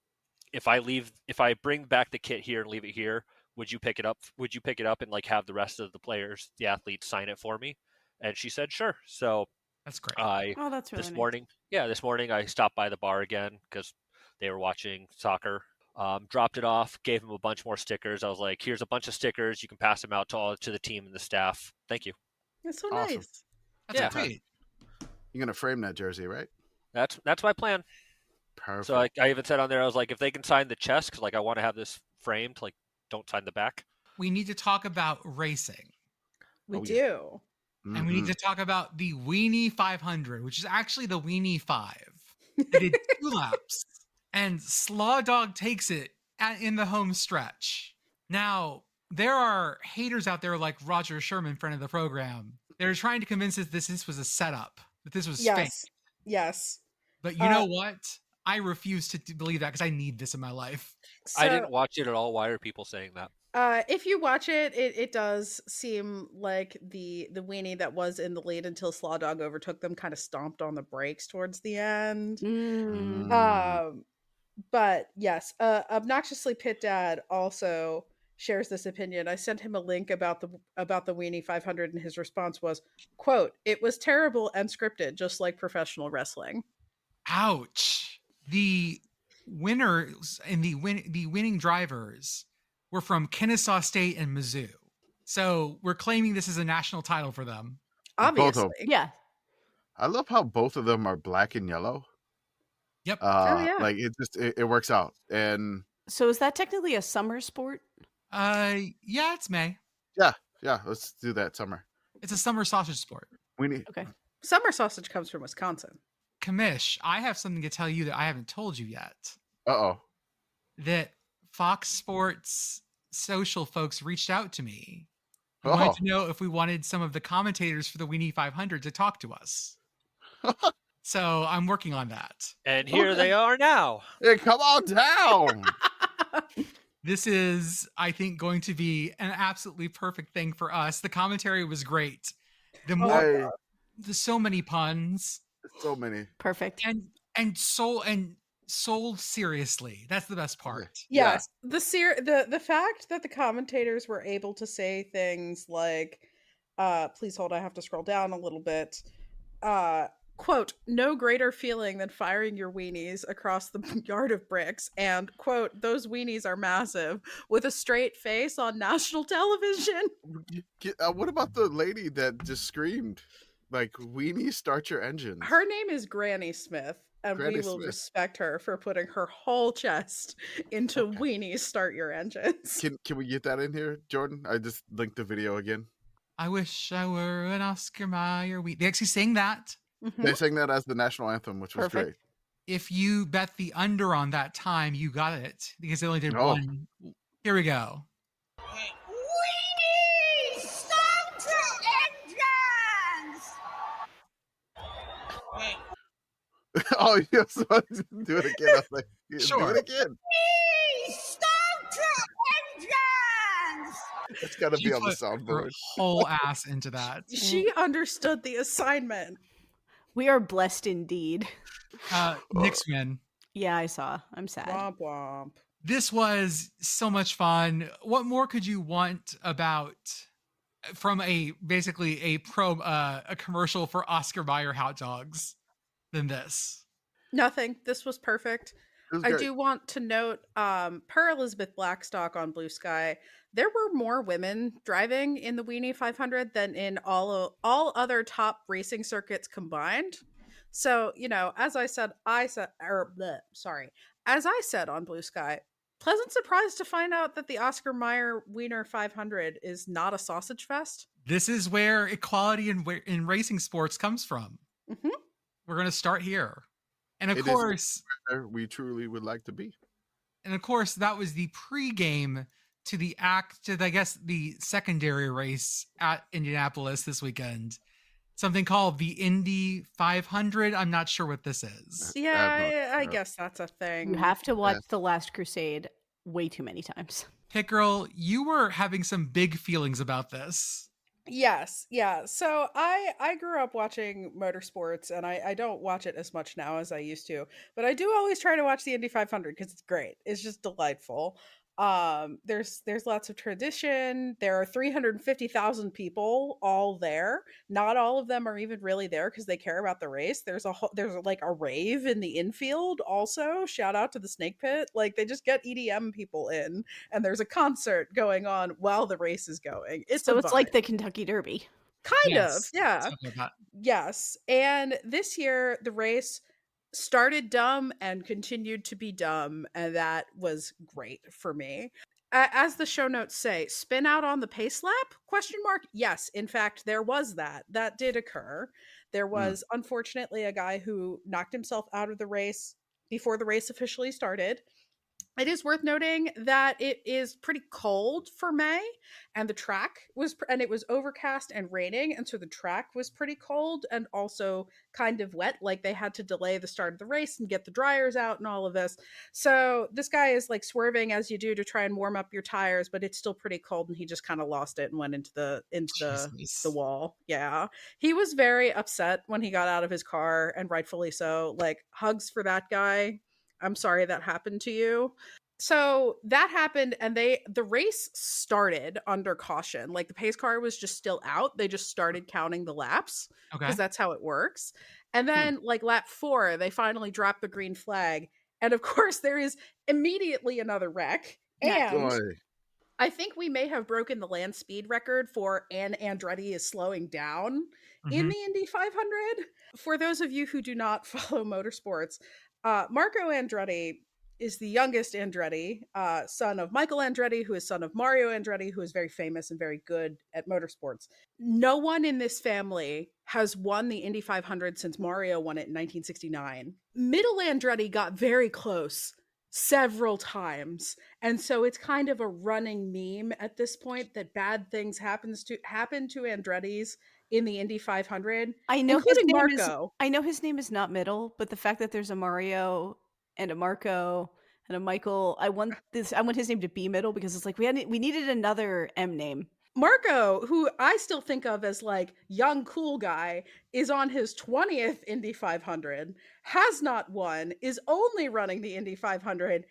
If I bring back the kit here and leave it here, would you pick it up? Would you pick it up and like have the rest of the players, the athletes, sign it for me?" And she said, "Sure." So That's great. That's really this nice. morning I stopped by the bar again because they were watching soccer. Dropped it off, gave them a bunch more stickers. I was like, "Here's a bunch of stickers. You can pass them out to the team and the staff. Thank you." It's so Awesome. nice. That's Yeah. great. You're gonna frame that jersey, right? That's my plan. Perfect. So I even said on there, I was like, if they can sign the chest, because like I want to have this framed, like don't sign the back. We need to talk about racing. We Oh, do. yeah. And we need to talk about the WIENIE 500, which is actually the WIENIE 5. They did 2 laps, and Slaw Dog takes it in the home stretch. Now, there are haters out there like Roger Sherman, friend of the program. They're trying to convince us this was a setup, that this was fake. Yes. But you know what? I refuse to believe that because I need this in my life. So, I didn't watch it at all. Why are people saying that? if you watch it, it does seem like the weenie that was in the lead until Slaw Dog overtook them kind of stomped on the brakes towards the end. But yes, obnoxiously Pit Dad also shares this opinion. I sent him a link about the WIENIE 500, and his response was, quote, "It was terrible and scripted, just like professional wrestling." Ouch. The winners and the winning drivers were from Kennesaw State and Mizzou. So we're claiming this is a national title for them. Obviously. Yeah. I love how both of them are black and yellow. Yep. Yeah. Like it works out. And So is that technically a summer sport? Yeah, it's May. yeah, let's do that summer. It's a summer sausage sport. We need Okay. Summer sausage comes from Wisconsin. Commish, I have something to tell you that I haven't told you yet. Uh-oh. That Fox Sports social folks reached out to me. Who wanted to know if we wanted some of the commentators for the WIENIE 500 to talk to us. So I'm working on that. And here they are now. Hey, come on down. This is, I think, going to be an absolutely perfect thing for us. The commentary was great. There's so many puns. So many. Perfect. And sold seriously. That's the best part. Yeah. Yes, the fact that the commentators were able to say things like, please hold, I have to scroll down a little bit. Quote, no greater feeling than firing your weenies across the yard of bricks, and quote, those weenies are massive, with a straight face on national television. What about the lady that just screamed, like, "Weenie, start your engines"? Her name is Granny Smith, and Granny we will Smith. respect her for putting her whole chest into weenies, start your engines. Can we get that in here, Jordan? I just linked the video again. I wish I were an Oscar Mayer. They actually sang that. Mhm. They sang that as the national anthem, which was Perfect. great. If you bet the under on that time, you got it because they only did Oh. one. Here we go. Weenie, start your engines! Oh, yes, do it again. I was like, do Sure. it again. Weenie, start your engines! It's got to She be on the put her soundboard. whole ass into that. She understood the assignment. We are blessed indeed. Knicks win. Yeah, I saw. I'm sad. Womp womp. This was so much fun. What more could you want about from basically a commercial for Oscar Mayer hot dogs than this? Nothing. This was perfect. It was I great. do want to note, per Elizabeth Blackstock on Blue Sky, there were more women driving in the Weenie 500 than in all other top racing circuits combined. So, as I said on Blue Sky, pleasant surprise to find out that the Oscar Mayer Wiener 500 is not a sausage fest. This is where equality in racing sports comes from. Mhm. We're going to start here. And of It is course, where we truly would like to be. that was the pregame to the secondary race at Indianapolis this weekend. Something called the Indy 500. I'm not sure what this is. Yeah, I guess that's a thing. You have to watch The Last Crusade way too many times. Pitt Girl, you were having some big feelings about this. Yes, yeah. So I grew up watching motorsports, and I don't watch it as much now as I used to, but I do always try to watch the Indy 500 because it's great. It's just delightful. There's lots of tradition. There are 350,000 people all there. Not all of them are even really there because they care about the race. There's like a rave in the infield also. Shout out to the Snake Pit. Like, they just get EDM people in, and there's a concert going on while the race is going. It's like the Kentucky Derby. Kind of, yeah. Something like that. Yes. And this year the race started dumb and continued to be dumb, and that was great for me. As the show notes say, spin out on the pace lap? ? Yes, in fact, there was that did occur. There was unfortunately a guy who knocked himself out of the race before the race officially started. It is worth noting that it is pretty cold for May, and it was overcast and raining, and so the track was pretty cold and also kind of wet. Like, they had to delay the start of the race and get the dryers out and all of this. So this guy is like swerving as you do to try and warm up your tires, but it's still pretty cold, and he just kind of lost it and went into the wall. Yeah, he was very upset when he got out of his car, and rightfully so. Like, hugs for that guy. I'm sorry that happened to you. So that happened, and the race started under caution. Like, the pace car was just still out. They just started counting the laps because that's how it works. And then like lap 4, they finally dropped the green flag. And of course there is immediately another wreck. And I think we may have broken the land speed record for Andretti is slowing down in the Indy 500. For those of you who do not follow motorsports, Marco Andretti is the youngest Andretti, son of Michael Andretti, who is son of Mario Andretti, who is very famous and very good at motorsports. No one in this family has won the Indy 500 since Mario won it in 1969. Middle Andretti got very close several times, and so it's kind of a running meme at this point that bad things happen to Andretti's in the Indy 500. I know including Marco. I know his name is not Middle, but the fact that there's a Mario and a Marco and a Michael, I want his name to be Middle, because it's like we needed another M name. Marco, who I still think of as like young cool guy, is on his 20th Indy 500, has not won, is only running the Indy 500,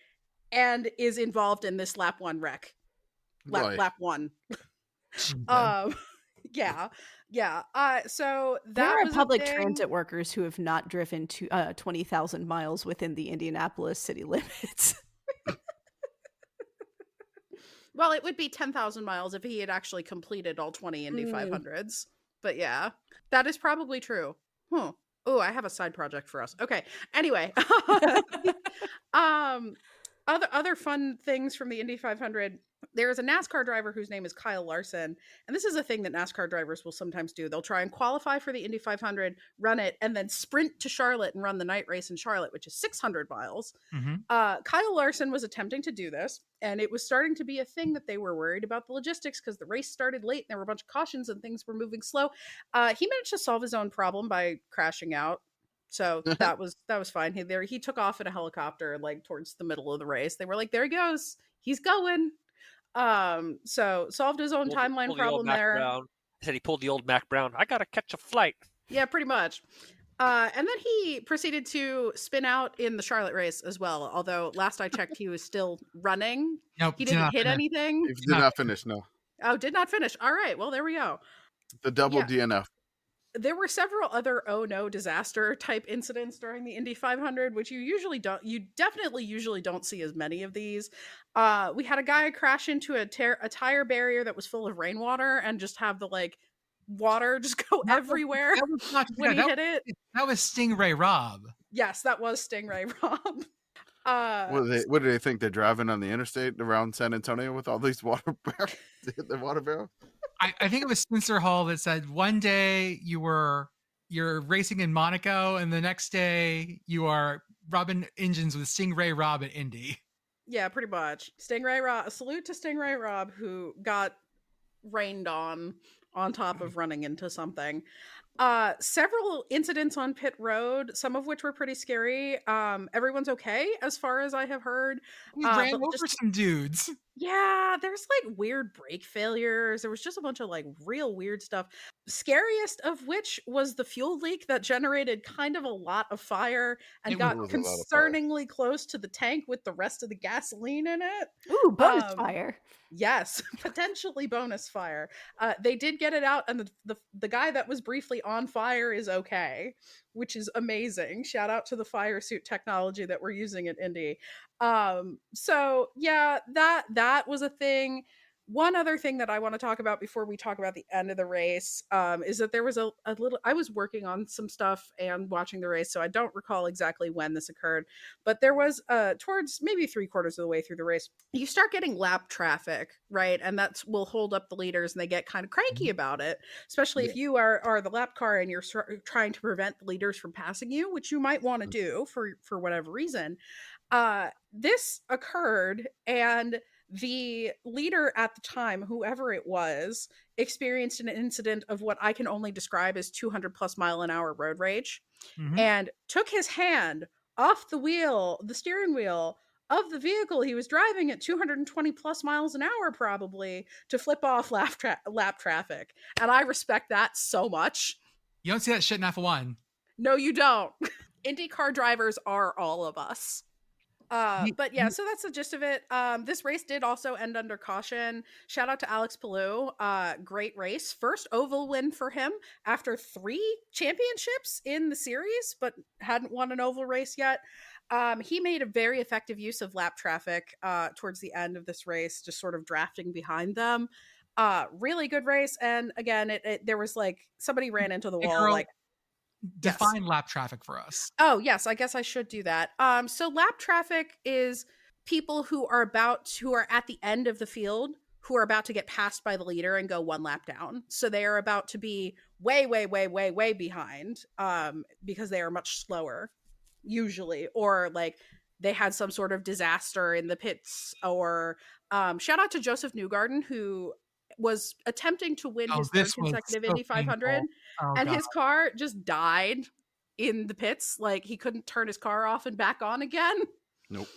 and is involved in this lap one wreck. Lap one. Yeah. So that There are was public a thing. transit workers who have not driven to 20,000 miles within the Indianapolis city limits. Well, it would be 10,000 miles if he had actually completed all 20 Indy 500s. But yeah, that is probably true. Oh, I have a side project for us. Okay. Anyway, other fun things from the Indy 500. There is a NASCAR driver whose name is Kyle Larson, and this is a thing that NASCAR drivers will sometimes do. They'll try and qualify for the Indy 500, run it, and then sprint to Charlotte and run the night race in Charlotte, which is 600 miles. Kyle Larson was attempting to do this, and it was starting to be a thing that they were worried about the logistics because the race started late and there were a bunch of cautions and things were moving slow. He managed to solve his own problem by crashing out. So that was fine. He took off in a helicopter like towards the middle of the race. They were like, there he goes. He's going. So solved his own timeline problem there. Brown. Said he pulled the old Mac Brown. I gotta catch a flight. Yeah, pretty much. And then he proceeded to spin out in the Charlotte race as well. Although last I checked, he was still running. Nope, he didn't hit anything. He did not finish. No. Oh, did not finish. All right. Well, there we go. The double DNF. There were several other oh no disaster type incidents during the Indy 500, which you definitely usually don't see as many of these. We had a guy crash into a tire barrier that was full of rainwater and just have the like water just go everywhere when he hit it. That was Stingray Rob. Yes, that was Stingray Rob. What do they think? They're driving on the interstate around San Antonio with all these water barrels? The water barrel? I think it was Spencer Hall that said one day you're racing in Monaco and the next day you are rubbing engines with Stingray Rob at Indy. Yeah, pretty much. Stingray Rob. A salute to Stingray Rob, who got rained on top of running into something. Several incidents on pit road, some of which were pretty scary. Everyone's okay as far as I have heard. We ran over some dudes. Yeah, there's like weird brake failures. There was just a bunch of like real weird stuff. Scariest of which was the fuel leak that generated kind of a lot of fire and got concerningly close to the tank with the rest of the gasoline in it. Ooh, bonus fire. Yes, potentially bonus fire. They did get it out, and the guy that was briefly on fire is okay, which is amazing. Shout out to the fire suit technology that we're using at Indy. So yeah, that was a thing. One other thing that I want to talk about before we talk about the end of the race is that there was a little, I was working on some stuff and watching the race, so I don't recall exactly when this occurred, but there was towards maybe 3/4 of the way through the race, you start getting lap traffic, right? And that will hold up the leaders and they get kind of cranky about it, especially if you are the lap car and you're trying to prevent the leaders from passing you, which you might want to do for whatever reason. This occurred, and the leader at the time, whoever it was, experienced an incident of what I can only describe as 200 plus mile an hour road rage, and took his hand off the steering wheel of the vehicle he was driving at 220 plus miles an hour, probably, to flip off lap traffic. And I respect that so much. You don't see that shit in F1. No, you don't. IndyCar drivers are all of us. But yeah, so that's the gist of it. This race did also end under caution. Shout out to Alex Palou. Great race. First oval win for him after 3 championships in the series, but hadn't won an oval race yet. He made a very effective use of lap traffic towards the end of this race, just sort of drafting behind them. Really good race. And again, there was like somebody ran into the wall. Like, define lap traffic for us. Oh, yes, I guess I should do that. So lap traffic is people who are at the end of the field, who are about to get passed by the leader and go 1 lap down. So they are about to be way, way, way, way, way behind because they are much slower, usually, or like they had some sort of disaster in the pits, or shout out to Joseph Newgarden, who was attempting to win his third consecutive Indy 500, and his car just died in the pits. Like, he couldn't turn his car off and back on again. Nope.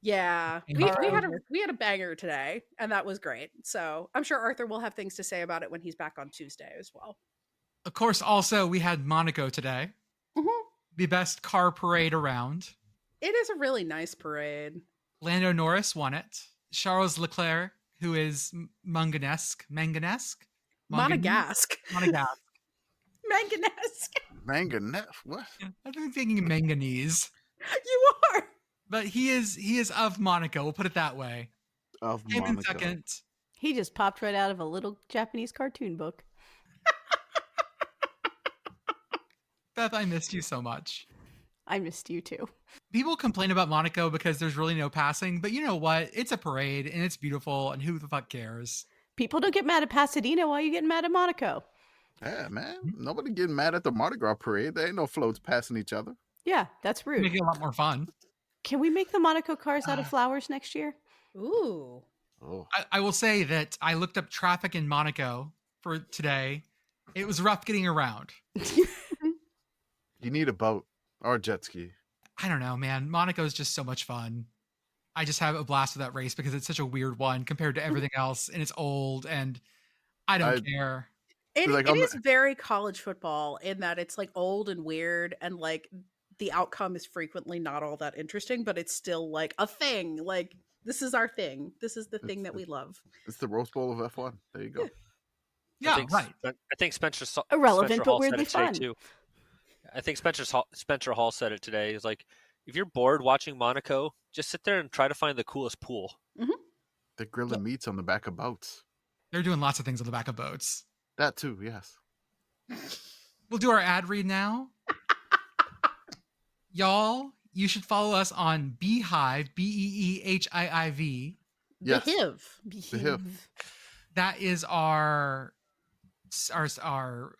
Yeah, And we Arthur. had a banger today, and that was great. So I'm sure Arthur will have things to say about it when he's back on Tuesday as well. Of course, also we had Monaco today, the best car parade around. It is a really nice parade. Lando Norris won it. Charles Leclerc, who is Monegasque. Monegasque. Manganese. Manganese? What? I've been thinking manganese, You are. but he is of Monaco. We'll put it that way. Of Came in Monaco. second. He just popped right out of a little Japanese cartoon book. Beth, I missed you so much. I missed you too. People complain about Monaco because there's really no passing, but you know what? It's a parade and it's beautiful, and who the fuck cares? People don't get mad at Pasadena. Why are you getting mad at Monaco? Yeah, man. Nobody getting mad at the Mardi Gras parade. There ain't no floats passing each other. Yeah, that's rude. Make it a lot more fun. Can we make the Monaco cars out of flowers next year? Ooh. Oh, I will say that I looked up traffic in Monaco for today. It was rough getting around. you need a boat or a jet ski. I don't know, man. Monaco is just so much fun. I just have a blast with that race because it's such a weird one compared to everything else, and it's old, and I don't care. It Like, is very college football in that it's like old and weird, and like the outcome is frequently not all that interesting, but it's still like a thing. Like, this is our thing. This is the thing that we love. It's the Rose Bowl of F1. There you go. Yeah, I think Spencer Irrelevant, Spencer but Hall said weirdly it today, fun. too. I think Spencer Hall said it today. He's like, if you're bored watching Monaco, just sit there and try to find the coolest pool. They're grilling meats on the back of boats. They're doing lots of things on the back of boats. That too, yes. We'll do our ad read now. Y'all, you should follow us on Beehive, Beehiiv. Yes. The HIV. That is our I was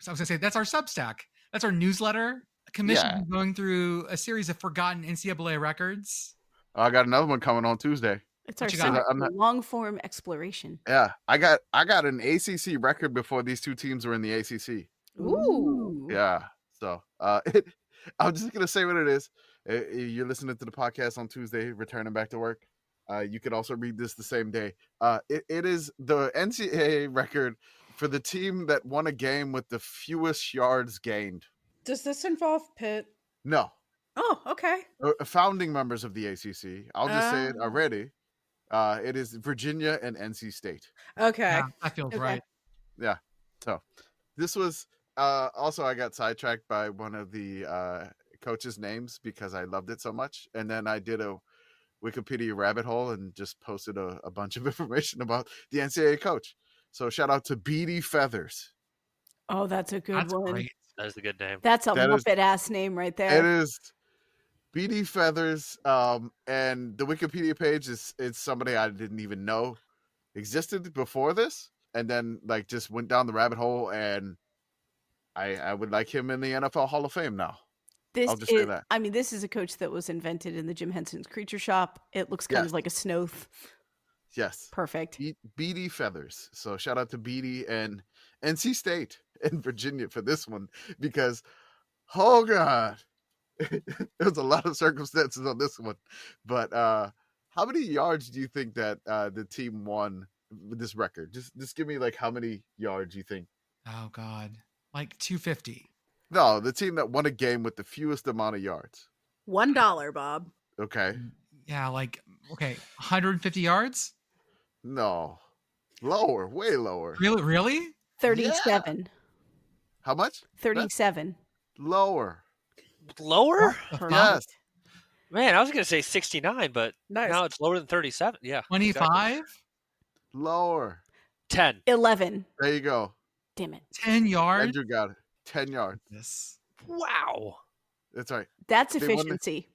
gonna say that's our Substack. That's our newsletter. Commish Yeah. is going through a series of forgotten NCAA records. I got another one coming on Tuesday. It's our What you got? second long-form exploration. Yeah, I got an ACC record before these two teams were in the ACC. Ooh. Yeah, so I'm just gonna say what it is. You're listening to the podcast on Tuesday, returning back to work. You could also read this the same day. It is the NCAA record for the team that won a game with the fewest yards gained. Does this involve Pitt? No, Oh, okay. founding members of the ACC. I'll just say it already. It is Virginia and NC State. Okay. Yeah, that feels Okay. right. Yeah. So this was also I got sidetracked by one of the coaches' names because I loved it so much. And then I did a Wikipedia rabbit hole and just posted a bunch of information about the NCAA coach. So shout out to Beatty Feathers. Oh, that's a good That's one. great. That is a good name. That's a That is- Muppet ass name right It there. is Beatty Feathers. And the Wikipedia page it's somebody I didn't even know existed before this. And then like just went down the rabbit hole, and I would like him in the NFL Hall of Fame now. This I'll just say is, that. I mean, this is a coach that was invented in the Jim Henson's Creature Shop. It looks kind Yes. of like a Snoth. Yes. Perfect. Beatty Feathers. So shout out to Beatty and NC State and Virginia for this one, because oh god, there's a lot of circumstances on this one. But how many yards do you think that the team won with this record? Just give me like how many yards you think? Oh God, like 250. No, the team that won a game with the fewest amount of yards. $1, Bob. Okay. Yeah, like 150 yards. No. Lower, way lower. Really? 37. How much? 37. Lower. Lower? Perfect. Yes. Man, I was going to say 69, but Nice. now it's lower than 37. Yeah. 25. exactly. Lower. 10. 11. There you go. Damn it. 10 yards. Andrew got it. 10 yards. This. Wow. That's right. That's They won the- efficiency.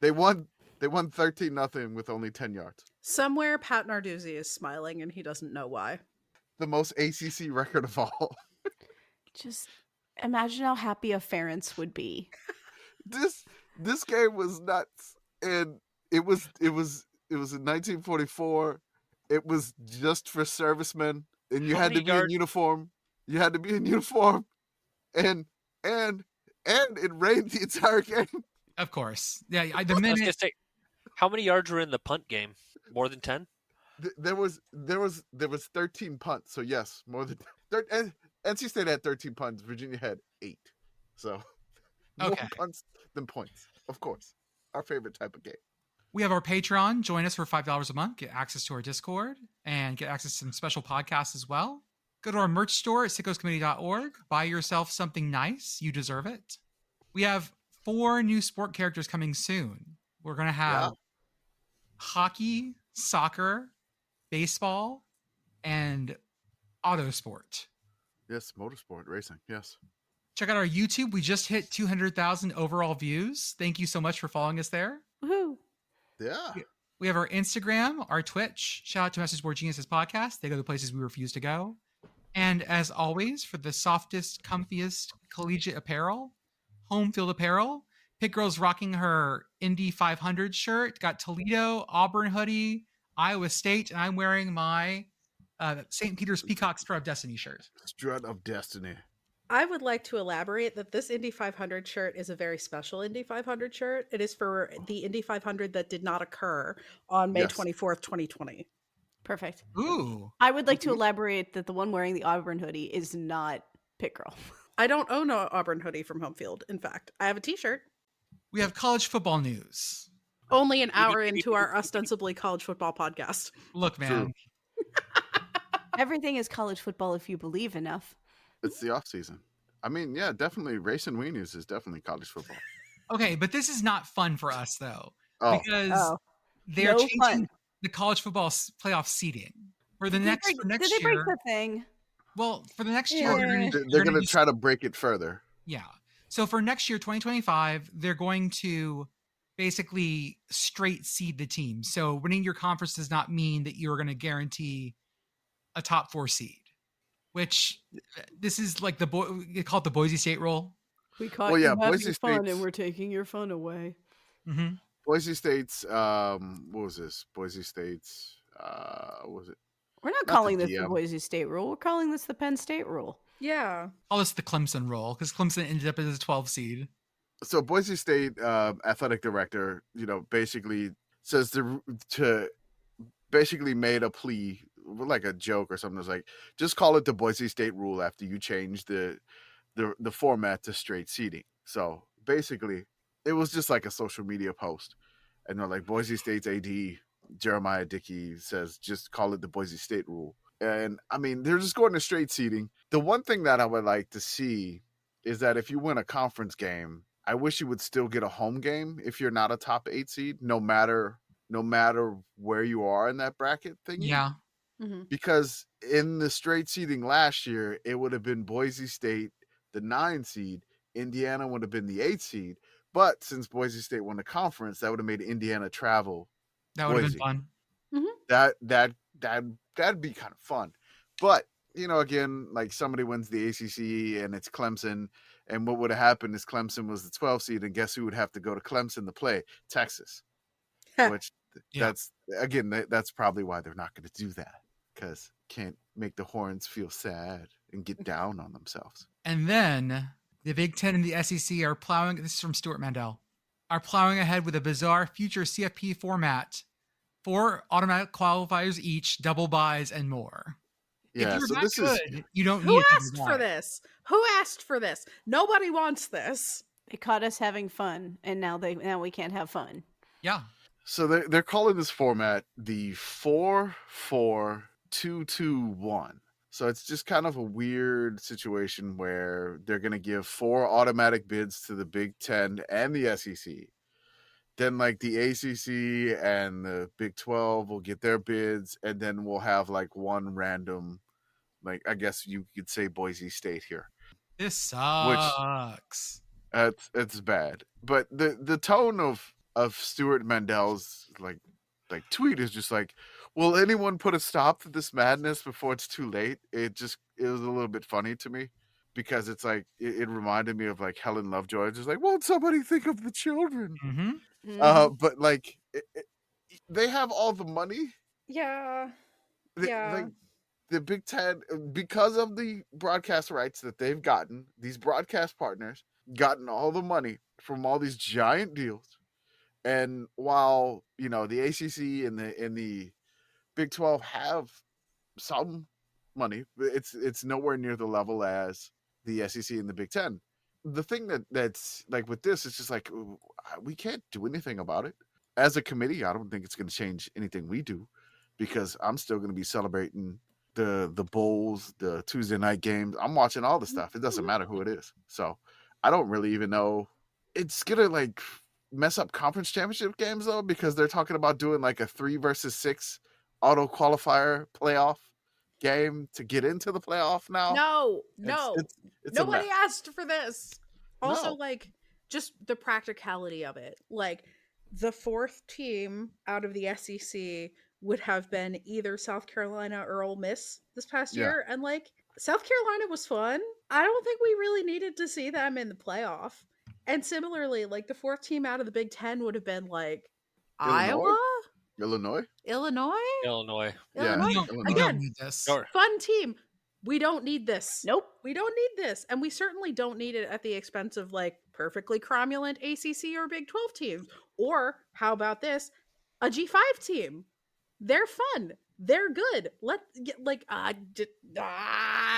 They won 13-0 with only 10 yards. Somewhere Pat Narduzzi is smiling and he doesn't know why. The most ACC record of all. Just imagine how happy a Ferentz would be. This game was nuts, and it was in 1944. It was just for servicemen, and you How had to many be in yards? uniform. You had to be in uniform, and it rained the entire game. Of course. Yeah. The I was going minute to say, How many yards were in the punt game? More than 10? There was 13 punts. So yes, more than NC State had 13 punts. Virginia had 8. So more Okay. punts than points. Of course, our favorite type of game. We have our Patreon. Join us for $5 a month. Get access to our Discord and get access to some special podcasts as well. Go to our merch store at sickoscommittee.org. Buy yourself something nice. You deserve it. We have 4 new sport characters coming soon. We're going to have hockey, soccer, baseball, and auto sport. Yes, motorsport racing. Yes. Check out our YouTube. We just hit 200,000 overall views. Thank you so much for following us there. Woohoo! Yeah. We have our Instagram, our Twitch. Shout out to Message Board Geniuses podcast. They go to places we refuse to go. And as always, for the softest, comfiest collegiate apparel, home field apparel, Pitt Girl's rocking her Indy 500 shirt. Got Toledo, Auburn hoodie, Iowa State, and I'm wearing my St. Peter's Peacock Strut of Destiny shirt. Strut of Destiny. I would like to elaborate that this Indy 500 shirt is a very special Indy 500 shirt. It is for the Indy 500 that did not occur on May 24th, 2020. Perfect. Ooh. I would like to elaborate that the one wearing the Auburn hoodie is not Pitt Girl. I don't own an Auburn hoodie from home field. In fact, I have a t-shirt. We have college football news. Only an hour into our ostensibly college football podcast. Look, man. Everything is college football if you believe enough. It's the off season. I mean, yeah, definitely. Race and Weenies is definitely college football. Okay, but this is not fun for us, though. Oh. Because they're No changing fun. the college football playoff seeding. For the next Did they break year. the thing? Well, for the next year, They're going to try to break it further. Yeah. So for next year, 2025, they're going to basically straight seed the team. So winning your conference does not mean that you're going to guarantee a top 4 seed, which this is like they call it the Boise State rule. We caught Well, yeah, you having Boise fun State's- and we're taking your fun away. Mm-hmm. Boise State's, what was this? Boise State's, what was it? We're not Not calling the this the DM. Boise State rule. We're calling this the Penn State rule. Yeah. Call this the Clemson rule because Clemson ended up as a 12 seed. So Boise State athletic director, basically says to basically made a plea, like a joke or something. It's like, just call it the Boise State rule after you change the format to straight seeding. So basically, it was just like a social media post, and they're like, Boise State's AD Jeremiah Dickey says, just call it the Boise State rule. And I mean, they're just going to straight seeding. The one thing that I would like to see is that if you win a conference game, I wish you would still get a home game if you're not a top 8 seed, no matter where you are in that bracket thing. Yeah. Mm-hmm. Because in the straight seeding last year, it would have been Boise State, the 9 seed. Indiana would have been the 8 seed. But since Boise State won the conference, that would have made Indiana travel. That would have Boise. been fun. That'd be kind of fun. But again, like somebody wins the ACC and it's Clemson, and what would have happened is Clemson was the 12 seed, and guess who would have to go to Clemson to play? Texas. Which that's probably why they're not going to do that, because can't make the Horns feel sad and get down on themselves. And then the Big Ten and the SEC are plowing. This is from Stuart Mandel. Are plowing ahead with a bizarre future CFP format, 4 automatic qualifiers each, double buys, and more. Yeah, if you're so not this good, is you don't Who need a asked double for buy. this? Who asked for this? Nobody wants this. They caught us having fun, and now we can't have fun. Yeah. so they're calling this format the 4-4-2-2-1. So it's just kind of a weird situation where they're going to give 4 automatic bids to the Big Ten and the SEC. Then like the ACC and the Big 12 will get their bids, and then we'll have like one random, like I guess you could say Boise State here. This sucks. It's bad. But the tone of Stuart Mandel's like tweet is just like, will anyone put a stop to this madness before it's too late? It was a little bit funny to me, because it's like it reminded me of like Helen Lovejoy, just like, won't somebody think of the children? Mm-hmm. But like they have all the money. Yeah. Like the Big Ten, because of the broadcast rights that they've gotten, these broadcast partners gotten all the money from all these giant deals, And while the ACC and the Big 12 have some money, it's nowhere near the level as the SEC and the Big 10. The thing that's like with this, it's just like we can't do anything about it. As a committee, I don't think it's going to change anything we do, because I'm still going to be celebrating the bowls, the Tuesday night games. I'm watching all the stuff. It doesn't matter who it is. So I don't really even know. It's gonna like mess up conference championship games though, because they're talking about doing like a 3 versus 6 auto qualifier playoff game to get into the playoff now. No, It's a nobody mess. asked for this. Also, No. like, just the practicality of it. Like, the 4th team out of the SEC would have been either South Carolina or Ole Miss this past Yeah. year, and like, South Carolina was fun. I don't think we really needed to see them in the playoff. And similarly, like, the 4th team out of the Big 10 would have been like Illinois? Iowa, Illinois? Illinois. Yeah. We Illinois. don't Again, need this. Or- fun team. We don't need this. Nope. We don't need this. And we certainly don't need it at the expense of like perfectly cromulent ACC or Big 12 teams. Or how about this? A G5 team. They're fun. They're good.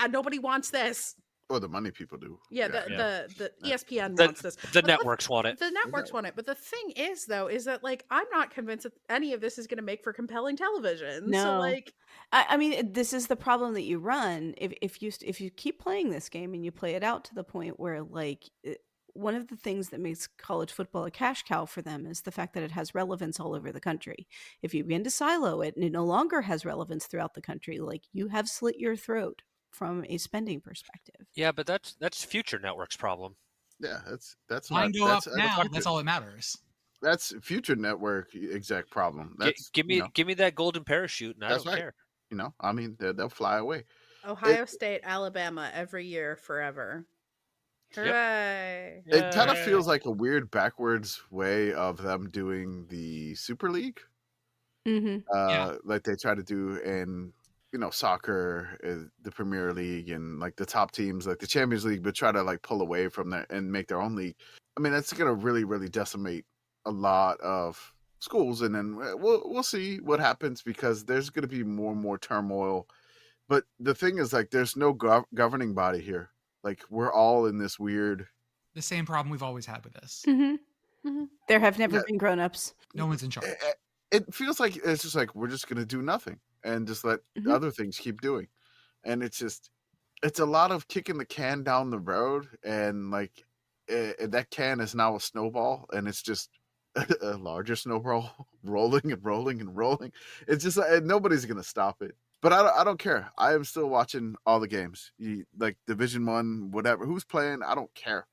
Nobody wants this. Well, the money people do. Yeah, the Yeah. ESPN The- wants this. The But networks want it. The networks want it. But the thing is, though, is that like I'm not convinced that any of this is going to make for compelling television. So No. like, I mean, this is the problem that you run if you keep playing this game and you play it out to the point where one of the things that makes college football a cash cow for them is the fact that it has relevance all over the country. If you begin to silo it and it no longer has relevance throughout the country, like you have slit your throat from a spending perspective. Yeah, but that's Future Network's problem. Yeah, that's Line not, go up that's, now. That's all that matters. That's Future Network exact problem. That's Give me that golden parachute, and I That's don't right. care. I mean, they'll fly away. Ohio State, Alabama, every year, forever. Hooray! It kind of Yay. feels like a weird backwards way of them doing the Super League, Mm-hmm. like they try to do in soccer, the Premier League, and like the top teams, like the Champions League, but try to like pull away from that and make their own league. I mean, that's going to really, really decimate a lot of schools, and then we'll see what happens, because there's going to be more and more turmoil. But the thing is, like, there's no governing body here. Like, we're all in this weird. The same problem we've always had with this. Mm-hmm. There have never been grown-ups. No one's in charge. It feels like it's just like we're just going to do nothing and just let other things keep doing. And it's a lot of kicking the can down the road, and like that can is now a snowball, and it's just a larger snowball rolling and rolling and rolling. It's just like nobody's going to stop it. But I don't care. I am still watching all the games. Like Division 1, whatever. Who's playing? I don't care.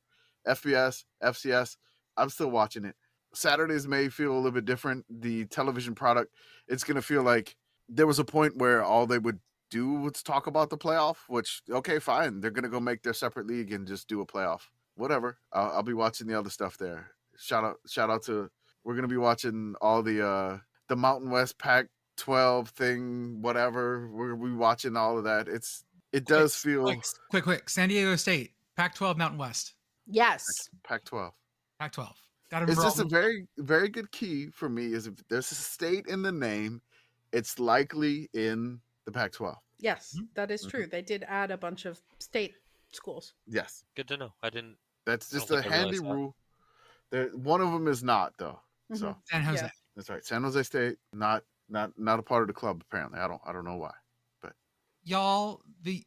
FBS, FCS, I'm still watching it. Saturdays may feel a little bit different. The television product, it's going to feel like there was a point where all they would do was talk about the playoff, which, okay, fine. They're going to go make their separate league and just do a playoff. Whatever. I'll be watching the other stuff there. Shout out to, we're going to be watching all the Mountain West Pac-12 thing, whatever. We're going to be watching all of that. It does feel Quick. San Diego State, Pac-12, Mountain West. Yes. Pac-12. Pac-12. Gotta It's remember just all a very, very good key for me is if there's a state in the name, it's likely in the Pac-12. Yes, that is true. They did add a bunch of state schools. Yes. Good to know. I didn't. That's just don't a think I handy realized that. rule. One of them is not, though. So San Jose. Yeah. that's right. San Jose State, not a part of the club, apparently. I don't know why. But Y'all,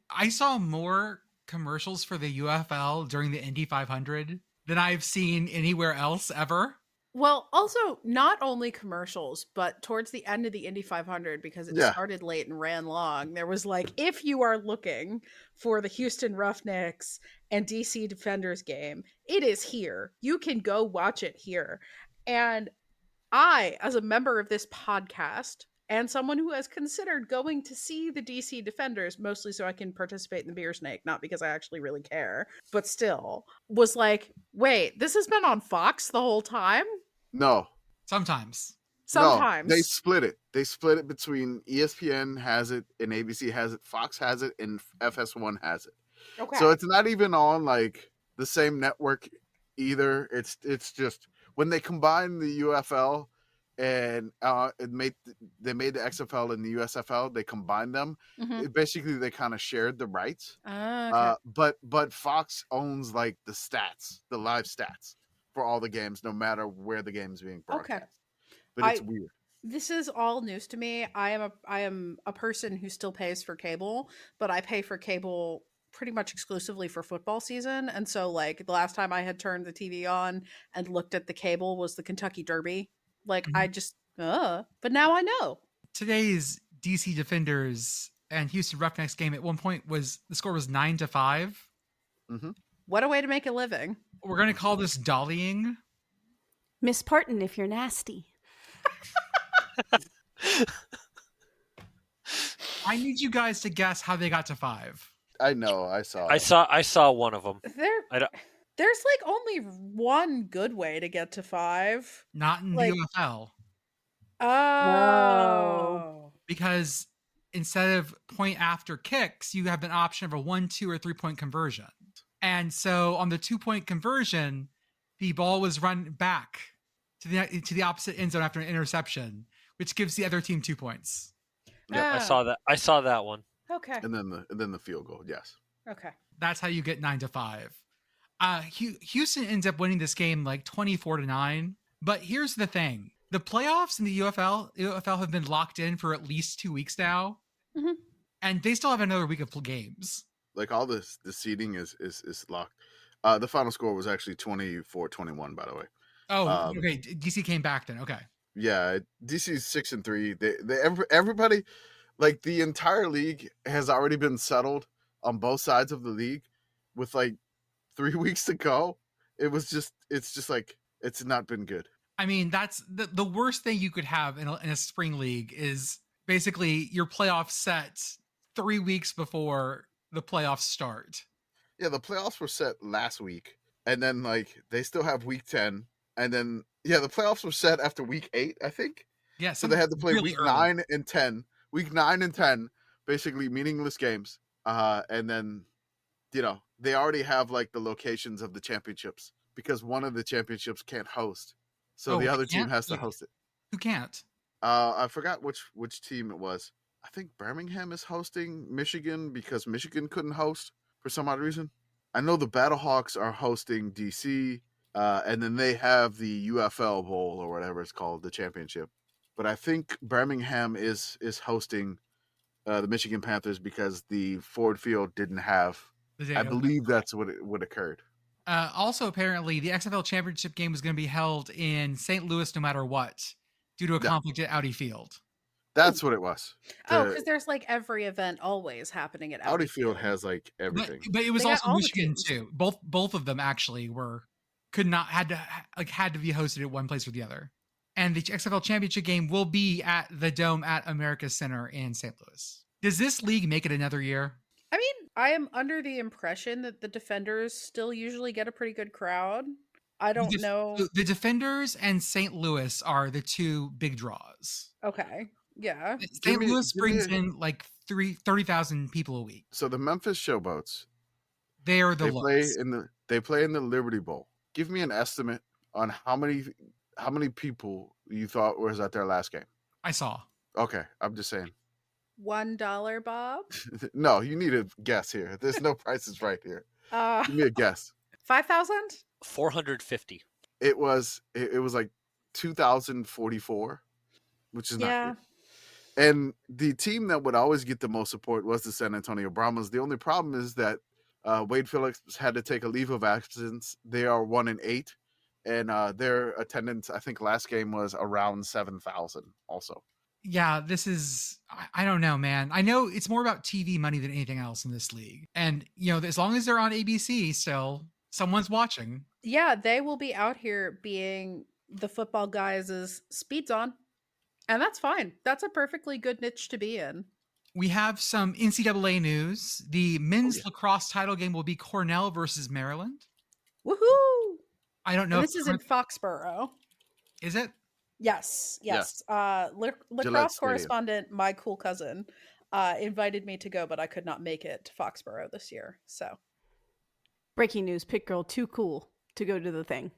I saw more commercials for the UFL during the Indy 500 than I've seen anywhere else ever. Well, also not only commercials, but towards the end of the Indy 500, because it started late and ran long, there was like, if you are looking for the Houston Roughnecks and DC Defenders game, it is here. You can go watch it here. And I, as a member of this podcast, and someone who has considered going to see the DC Defenders, mostly so I can participate in the beer snake, not because I actually really care, but still, was like, wait, this has been on Fox the whole time? no. Sometimes. Sometimes. No, they split it. They split it between ESPN has it and ABC has it, Fox has it, and FS1 has it. Okay. So it's not even on like the same network either. It's just when they combined the UFL and they made the XFL and the USFL, they combined them. Basically, they kind of shared the rights. Okay. But Fox owns like the stats, the live stats for all the games, no matter where the game's being broadcast. But it's weird. This is all news to me. I am a person who still pays for cable, but I pay for cable pretty much exclusively for football season. And so like the last time I had turned the TV on and looked at the cable was the Kentucky Derby. Like I just but now I know. Today's DC Defenders and Houston Roughnecks game at one point the score was 9-5. What a way to make a living. We're going to call this dollying. Miss Parton, if you're nasty. I need you guys to guess how they got to 5. I know. I saw one of them. There's like only one good way to get to 5. Not in the UFL. Oh. Because instead of point after kicks, you have an option of a 1, 2, or 3 point conversion. And so on the 2-point conversion, the ball was run back to the opposite end zone after an interception, which gives the other team 2 points. Yeah, I saw that one. Okay. And then the field goal. Yes. Okay. That's how you get 9-5. Houston ends up winning this game like 24-9. But here's the thing: the playoffs in the UFL have been locked in for at least 2 weeks now, and they still have another week of games. Like all the seeding is locked. The final score was actually 24-21, by the way. Oh, okay. DC came back then. Okay. Yeah, DC's 6-3. Everybody, like the entire league, has already been settled on both sides of the league, with like 3 weeks to go. It's just like it's not been good. I mean, that's the worst thing you could have in a spring league is basically your playoffs set 3 weeks before the playoffs start. Yeah, the playoffs were set last week, and then like they still have week 10, and then the playoffs were set after week 8, I think. Yeah, so they had to play really week early. 9 and 10. Week 9 and 10, basically meaningless games. And then, they already have like the locations of the championships because one of the championships can't host, so the other team has to host it. Who can't? I forgot which team it was. I think Birmingham is hosting Michigan because Michigan couldn't host for some odd reason. I know the Battlehawks are hosting DC, and then they have the UFL Bowl or whatever it's called, the championship. But I think Birmingham is hosting the Michigan Panthers because the Ford Field didn't have. I believe that's what occurred. Also, apparently, the XFL championship game was going to be held in St. Louis no matter what, due to a conflict at Audi Field. That's what it was. Because there's like every event always happening at Audi Field has like everything. But it was also Michigan too. Both of them actually had to be hosted at one place or the other. And the XFL championship game will be at the Dome at America Center in St. Louis. Does this league make it another year? I mean, I am under the impression that the Defenders still usually get a pretty good crowd. I don't know. The Defenders and St. Louis are the two big draws. Okay. Yeah. St. Louis brings in like 30,000 people a week. So the Memphis Showboats, they are the lowest. They play in the Liberty Bowl. Give me an estimate on how many people you thought was at their last game. I saw. Okay, I'm just saying. $1, Bob? No, you need a guess here. There's no prices right here. Give me a guess. 5,000? 450. It was like 2,044, which is not good. And the team that would always get the most support was the San Antonio Brahmas. The only problem is that Wade Phillips had to take a leave of absence. They are 1-8, and their attendance, I think, last game was around 7,000. Also, yeah, this is, I don't know, man. I know it's more about TV money than anything else in this league, and as long as they're on ABC, still someone's watching. Yeah, they will be out here being the football guys' speeds on. And that's fine. That's a perfectly good niche to be in. We have some NCAA news. The men's lacrosse title game will be Cornell versus Maryland. Woohoo! I don't know. And this is in Foxborough. Is it? Yes. Lacrosse correspondent, my cool cousin, invited me to go, but I could not make it to Foxborough this year. So, breaking news: Pitt Girl too cool to go to the thing.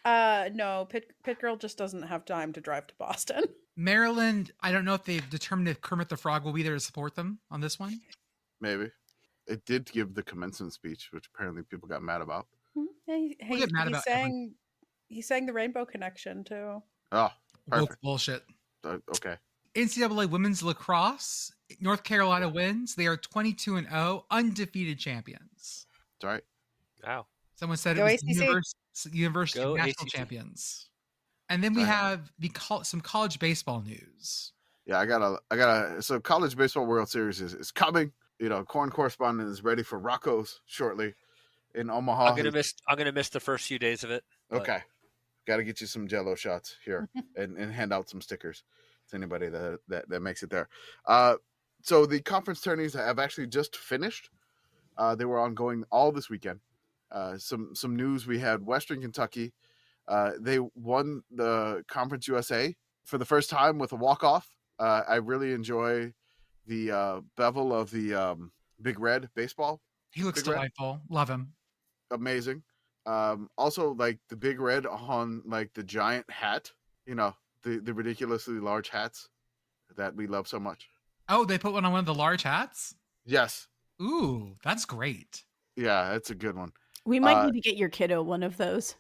No, Pitt Girl just doesn't have time to drive to Boston. Maryland, I don't know if they've determined if Kermit the Frog will be there to support them on this one. Maybe. It did give the commencement speech, which apparently people got mad about. Hey, We'll get mad about everything. he sang the Rainbow Connection too. Oh, Woke perfect. bullshit. Okay. NCAA women's lacrosse, North Carolina wins. They are 22-0, undefeated champions. It's all right. Wow. Someone said Go it was ACC. University Go National ACC. Champions. And then we have some college baseball news. Yeah, I gotta. So college baseball World Series is coming. Corn Correspondent is ready for Rocco's shortly in Omaha. I'm gonna miss the first few days of it. but- Okay. Got to get you some Jello shots here and hand out some stickers to anybody that makes it there. So the conference tourneys have actually just finished. They were ongoing all this weekend. Some news: we had Western Kentucky. They won the Conference USA for the first time with a walk-off. I really enjoy the bevel of the Big Red baseball. He looks Big Red. delightful. Love him. Amazing. Also, like the Big Red on like the giant hat, the ridiculously large hats that we love so much. Oh, they put one on one of the large hats? Yes. Ooh, that's great. Yeah, that's a good one. We might need to get your kiddo one of those.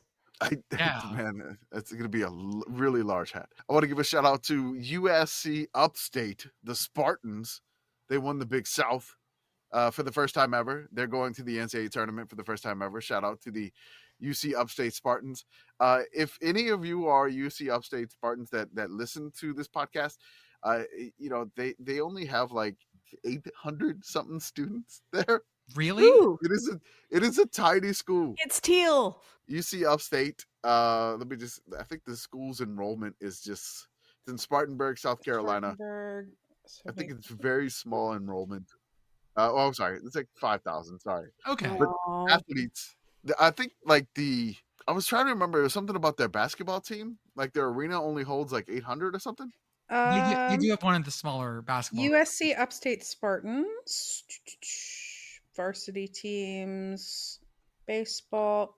Yeah. Man, it's going to be a really large hat. I want to give a shout out to USC Upstate, the Spartans. They won the Big South for the first time ever. They're going to the NCAA tournament for the first time ever. Shout out to the UC Upstate Spartans. If any of you are UC Upstate Spartans that listen to this podcast, they only have like 800 something students there. Really? Ooh, It is a tiny school. it's teal. UC Upstate. I think the school's enrollment is it's in Spartanburg, South Carolina. Spartanburg. I think it's very small enrollment. I'm sorry. It's like 5,000. Sorry. Okay. But Aw. athletes, I think I was trying to remember, it was something about their basketball team. Like their arena only holds like 800 or something. You do have one of the smaller basketball. USC Upstate Spartans, varsity teams, baseball,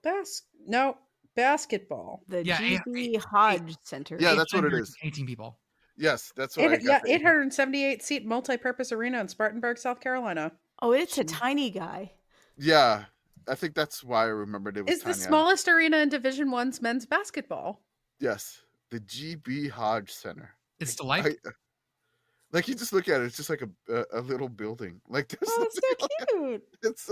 basketball. The Yeah, GB Hodge Center. Yeah, that's what it is. 18 people. Yes, that's what I got. Yeah, the 878 seat multi-purpose arena in Spartanburg, South Carolina. Oh, it's a tiny guy. Yeah, I think that's why I remembered it was Is the tiny. smallest arena in Division I's men's basketball. Yes, the GB Hodge Center. It's delightful. Like you just look at it, it's just like a little building. Like there's Oh, it's so cute. it's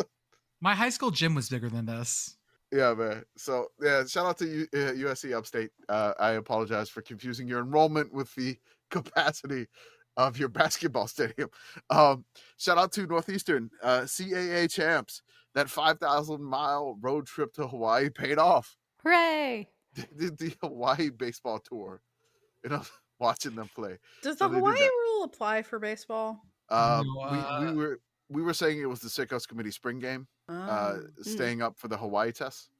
My high school gym was bigger than this. yeah, man. So yeah, shout out to USC Upstate. I apologize for confusing your enrollment with the capacity of your basketball stadium. Shout out to Northeastern CAA champs. That 5,000-mile road trip to Hawaii paid off. Hooray! The Hawaii baseball tour. Watching them play. Does So the they did Hawaii that. rule apply for baseball? We were saying it was the Sickos Committee spring game, staying up for the Hawaii test.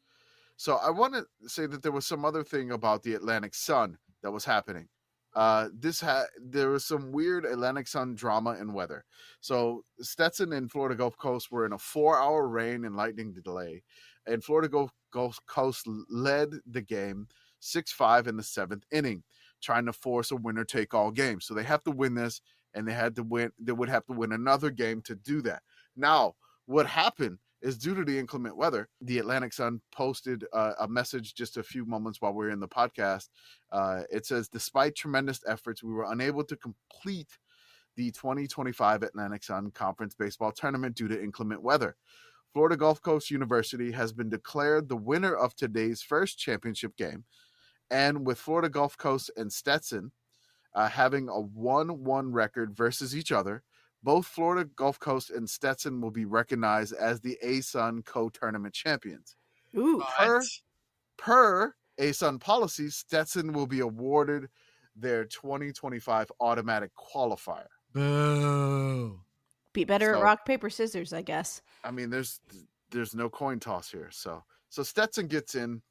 So I want to say that there was some other thing about the Atlantic Sun that was happening. There was some weird Atlantic Sun drama and weather. So Stetson and Florida Gulf Coast were in a 4-hour rain and lightning delay, and Florida Gulf Coast led the game 6-5 in the 7th inning, trying to force a winner-take-all game. So they have to win this, and they would have to win another game to do that. Now, what happened is, due to the inclement weather, the Atlantic Sun posted a message just a few moments while we were in the podcast. It says, despite tremendous efforts, we were unable to complete the 2025 Atlantic Sun Conference Baseball Tournament due to inclement weather. Florida Gulf Coast University has been declared the winner of today's first championship game. And with Florida Gulf Coast and Stetson having a 1-1 record versus each other, both Florida Gulf Coast and Stetson will be recognized as the ASUN co-tournament champions. Ooh. Per ASUN policy, Stetson will be awarded their 2025 automatic qualifier. Boo. Be better So- at rock, paper, scissors, I guess. I mean, there's no coin toss here. So Stetson gets in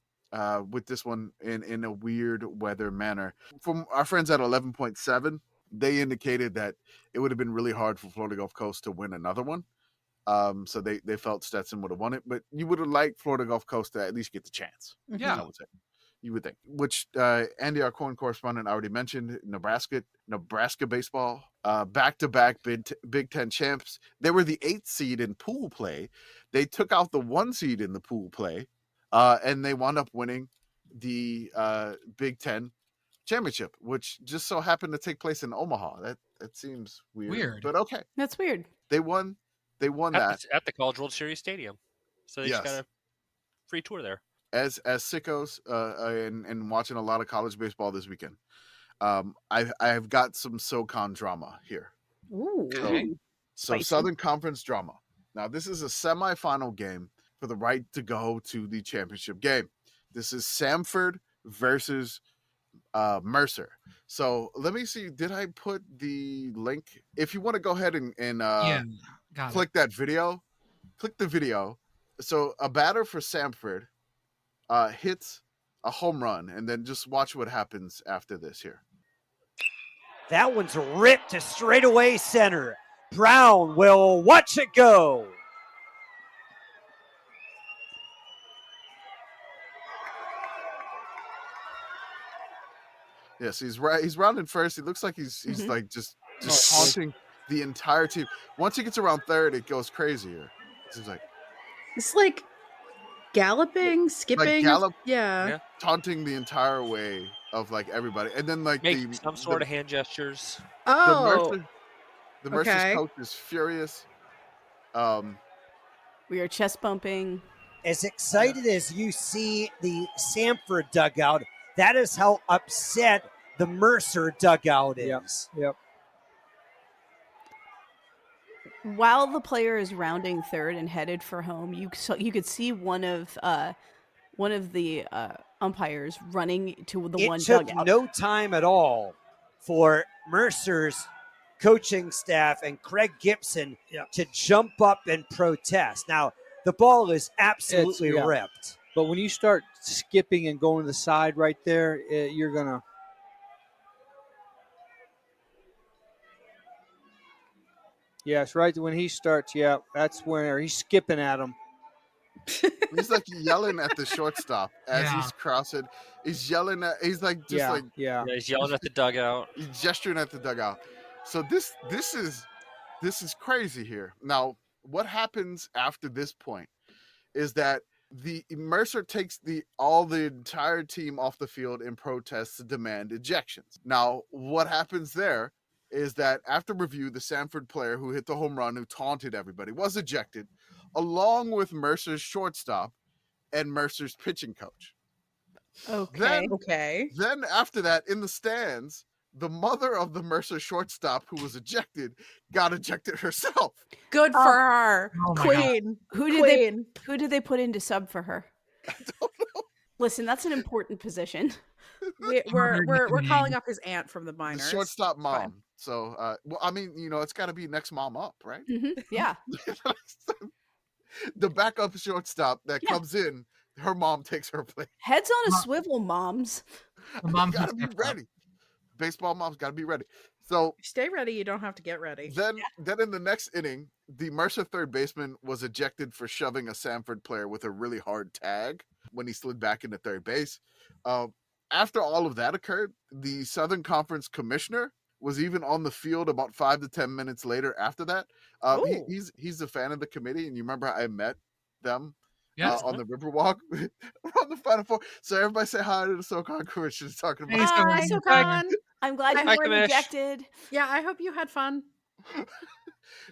with this one in a weird weather manner. From our friends at 11.7, they indicated that it would have been really hard for Florida Gulf Coast to win another one. So they felt Stetson would have won it, but you would have liked Florida Gulf Coast to at least get the chance. Yeah. I would say. You would think. Which Andy, our corn correspondent, already mentioned. Nebraska baseball, back-to-back Big Ten champs. They were the 8th seed in pool play. They took out the 1 seed in the pool play, and they wound up winning the Big Ten championship, which just so happened to take place in Omaha. That seems weird, but okay. That's weird. They won that at the College World Series Stadium, so they just Yes. got a free tour there. As sickos and watching a lot of college baseball this weekend. I've got some SoCon drama here. Ooh. So Spicy. Southern Conference drama. Now this is a semifinal game for the right to go to the championship game. This is Samford versus Mercer. So let me see. Did I put the link? If you want to go ahead and Got click that video, click the video. So a batter for Samford hits a home run, and then just watch what happens after this here. That one's ripped to straightaway center. Brown will watch it go. Yes, he's right. He's rounding first. He looks like he's like just haunting the entire team. Once he gets around third, it goes crazier. It's like It's like galloping, skipping. gallop- Yeah. taunting the entire way of like everybody, and then like Make some sort of hand gestures. Oh. the Mercer's okay. coach is furious. We are chest bumping. As excited as you see the Samford dugout, that is how upset the Mercer dugout is. Yep. While the player is rounding third and headed for home, you could see one of the umpires running to the one It took dugout. no time at all for Mercer's coaching staff and Craig Gibson to jump up and protest. Now, the ball is absolutely ripped. But when you start skipping and going to the side right there, you're going to. Yes, right when he starts, that's where he's skipping at him. He's like yelling at the shortstop as he's crossing. He's yelling at. He's like just Yeah, he's yelling at the dugout. He's gesturing at the dugout. So this is crazy here. Now, what happens after this point is that the Mercer takes the entire team off the field in protest to demand ejections. Now, what happens there is that after review, the Samford player who hit the home run, who taunted everybody, was ejected, along with Mercer's shortstop and Mercer's pitching coach. Okay. Then after that, in the stands, the mother of the Mercer shortstop who was ejected got ejected herself. Good for her. Oh my Queen. Who did they put in to sub for her? I don't know. Listen, that's an important position. We're calling up his aunt from the The minors. shortstop mom. So, well, I mean, it's got to be next mom up, right? Yeah. The backup shortstop that comes in, her mom takes her place. Heads on a swivel, moms. The mom's Got to be ready. Baseball moms got to be ready. So Stay ready. You don't have to get ready. then in the next inning, the Mercer third baseman was ejected for shoving a Samford player with a really hard tag when he slid back into third base. After all of that occurred, the Southern Conference commissioner was even on the field about 5 to 10 minutes later after that. He's a fan of the committee, and you remember I met them on the Riverwalk around the Final Four. So everybody say hi to the SoCon Commission talking about Hi, SoCon. I'm glad you Hi, weren't Commish. ejected. Yeah, I hope you had fun.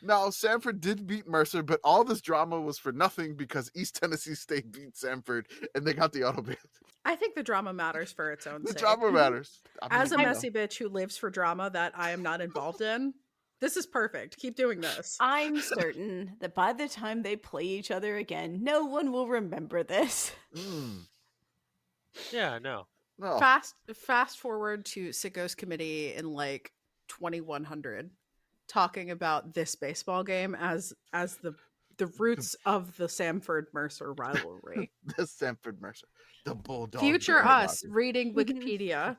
Now, Samford did beat Mercer, but all this drama was for nothing because East Tennessee State beat Samford, and they got the auto ban. I think the drama matters for its own The sake. drama matters. I mean, As a you know. messy bitch who lives for drama that I am not involved in, this is perfect. Keep doing this. I'm certain that by the time they play each other again, no one will remember this. Yeah, no. No. Fast forward to Sicko's committee in like 2100, talking about this baseball game as the roots of the Samford Mercer rivalry. The Samford Mercer, the bulldog. Future Bulldog. us reading Wikipedia,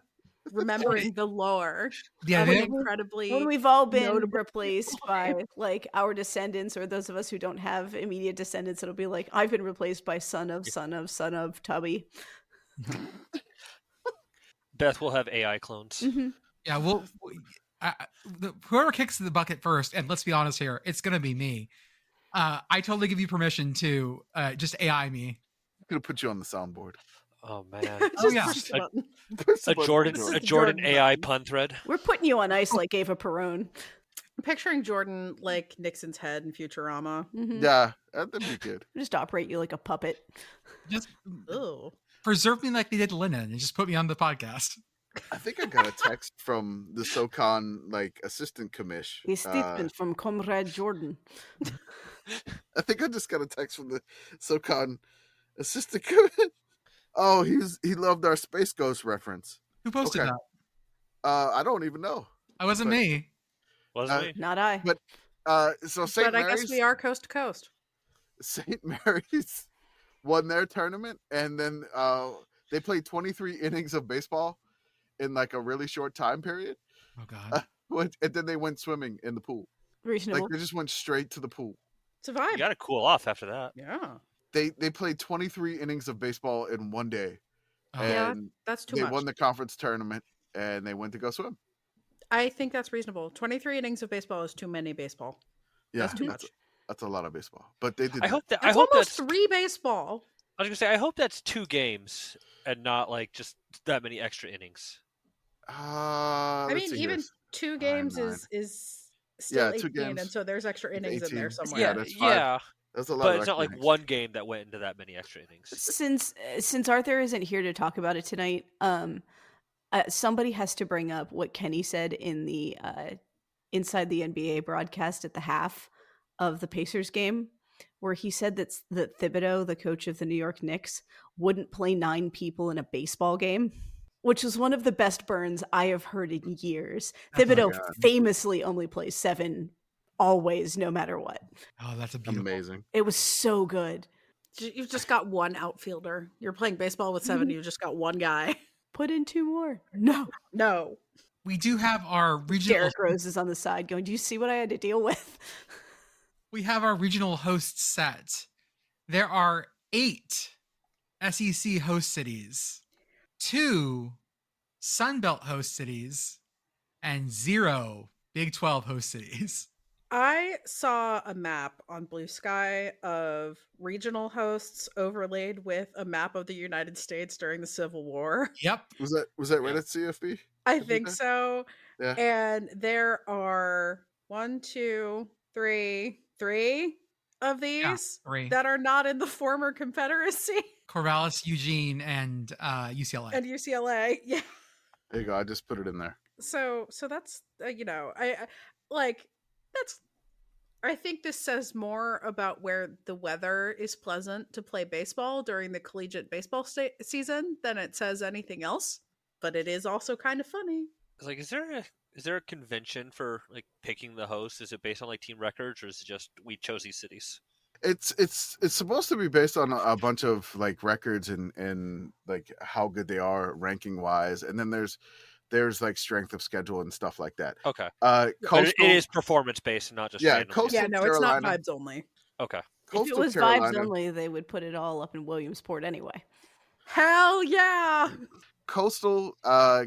remembering the lore. Yeah, of an they- incredibly. When we've all been notable replaced by like our descendants, or those of us who don't have immediate descendants, it'll be like I've been replaced by son of Tubby. Beth will have AI clones. Mhm. Yeah, whoever kicks the bucket first, and let's be honest here, it's gonna be me. I totally give you permission to just AI me. I'm gonna put you on the soundboard. Oh man. Just yeah. push the button. Push the A button, Jordan This is a the Jordan Jordan AI button. pun thread. We're putting you on ice like Ava Perone. I'm picturing Jordan like Nixon's head in Futurama. Mhm. Yeah, that'd be good. Just operate you like a puppet. Just Oh, preserve me like they did Lennon and just put me on the podcast. I think I got a text from the SoCon like assistant commish. A statement from Comrade Jordan. I think I just got a text from the SoCon assistant commish. Oh, he loved our Space Ghost reference. Who posted Okay. that? I don't even know. It wasn't But- me. Wasn't me? Not I. But so St. but I Mary's, guess we are coast to coast. St. Mary's won their tournament, and then they played 23 innings of baseball in like a really short time period. Oh God. And then they went swimming in the pool. Reasonable. Like they just went straight to the pool. It's a vibe. You gotta cool off after that. Yeah, They played 23 innings of baseball in one day, Oh. Yeah. and that's too they much. won the conference tournament, and they went to go swim. I think that's reasonable. 23 innings of baseball is too many baseball. Yeah, That's too much. That's a lot of baseball. But they did. I hope That's that's almost 3 baseball. I was gonna say I hope that's 2 games and not like just that many extra innings. I mean, even 2 games is still 2 18, games. and so there's extra innings in there 18. somewhere. Yeah, that's 5. Yeah. That's a lot. But of it's not extra like innings. one game that went into that many extra innings. Since Arthur isn't here to talk about it tonight, somebody has to bring up what Kenny said in the Inside the NBA broadcast at the half of the Pacers game, where he said that Thibodeau, the coach of the New York Knicks, wouldn't play 9 people in a baseball game, which was one of the best burns I have heard in years. Thibodeau God. famously only plays 7 always, no matter what. Oh, that's a beautiful. Amazing. It was so good. You've just got one outfielder. You're playing baseball with 7. You've just got one guy. Put in 2 more. No. We do have our regional. Derek Rose is on the side going, do you see what I had to deal with? We have our regional hosts set. There are 8 SEC host cities, 2 Sunbelt host cities, and 0 Big 12 host cities. I saw a map on Blue Sky of regional hosts overlaid with a map of the United States during the Civil War. Yep. Was that right at CFB? I think so. Yeah. And there are 1, 2, 3 of these 3. that are not in the former Confederacy Corvallis, Eugene, and UCLA. and UCLA. Yeah. There you go. I just put it in there. So that's I think this says more about where the weather is pleasant to play baseball during the collegiate baseball season than it says anything else. But it is also kind of funny. It's like, is there a convention for like picking the host? Is it based on like team records, or is it just we chose these cities? It's supposed to be based on a bunch of like records and like how good they are ranking wise, and then there's like strength of schedule and stuff like that. Okay. Coastal, But it is performance based and not just Yeah, random. Coastal Yeah, no, it's not Carolina. vibes only. Okay. If it Coastal was Carolina, vibes only, they would put it all up in Williamsport anyway. Hell yeah! Coastal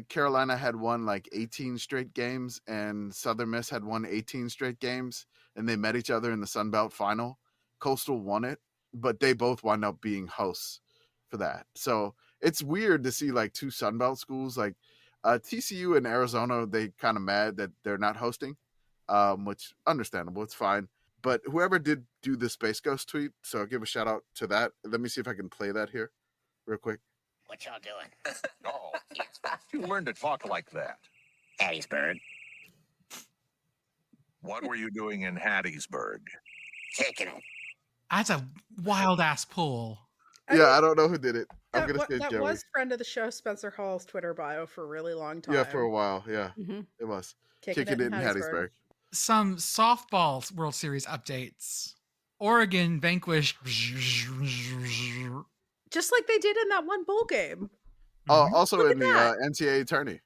Carolina had won like 18 straight games, and Southern Miss had won 18 straight games, and they met each other in the Sun Belt final. Coastal won it, but they both wound up being hosts for that. So it's weird to see like 2 Sun Belt schools, like TCU and Arizona, they kind of mad that they're not hosting, which understandable. It's fine. But whoever did do the Space Ghost tweet, so I'll give a shout out to that. Let me see if I can play that here real quick. What y'all doing? Oh, you learned to talk like that. Hattiesburg. What were you doing in Hattiesburg? Taking it. That's a wild ass pull. Yeah, I don't know who did it. I'm That, gonna say that Joey. was friend of the show, Spencer Hall's Twitter bio for a really long time. Yeah, for a while. Yeah, Mhm. it was Kicking kicking it in Hattiesburg. Some softball World Series updates. Oregon vanquished. Just like they did in that one bowl game. Oh, also Look in the at NCAA tourney.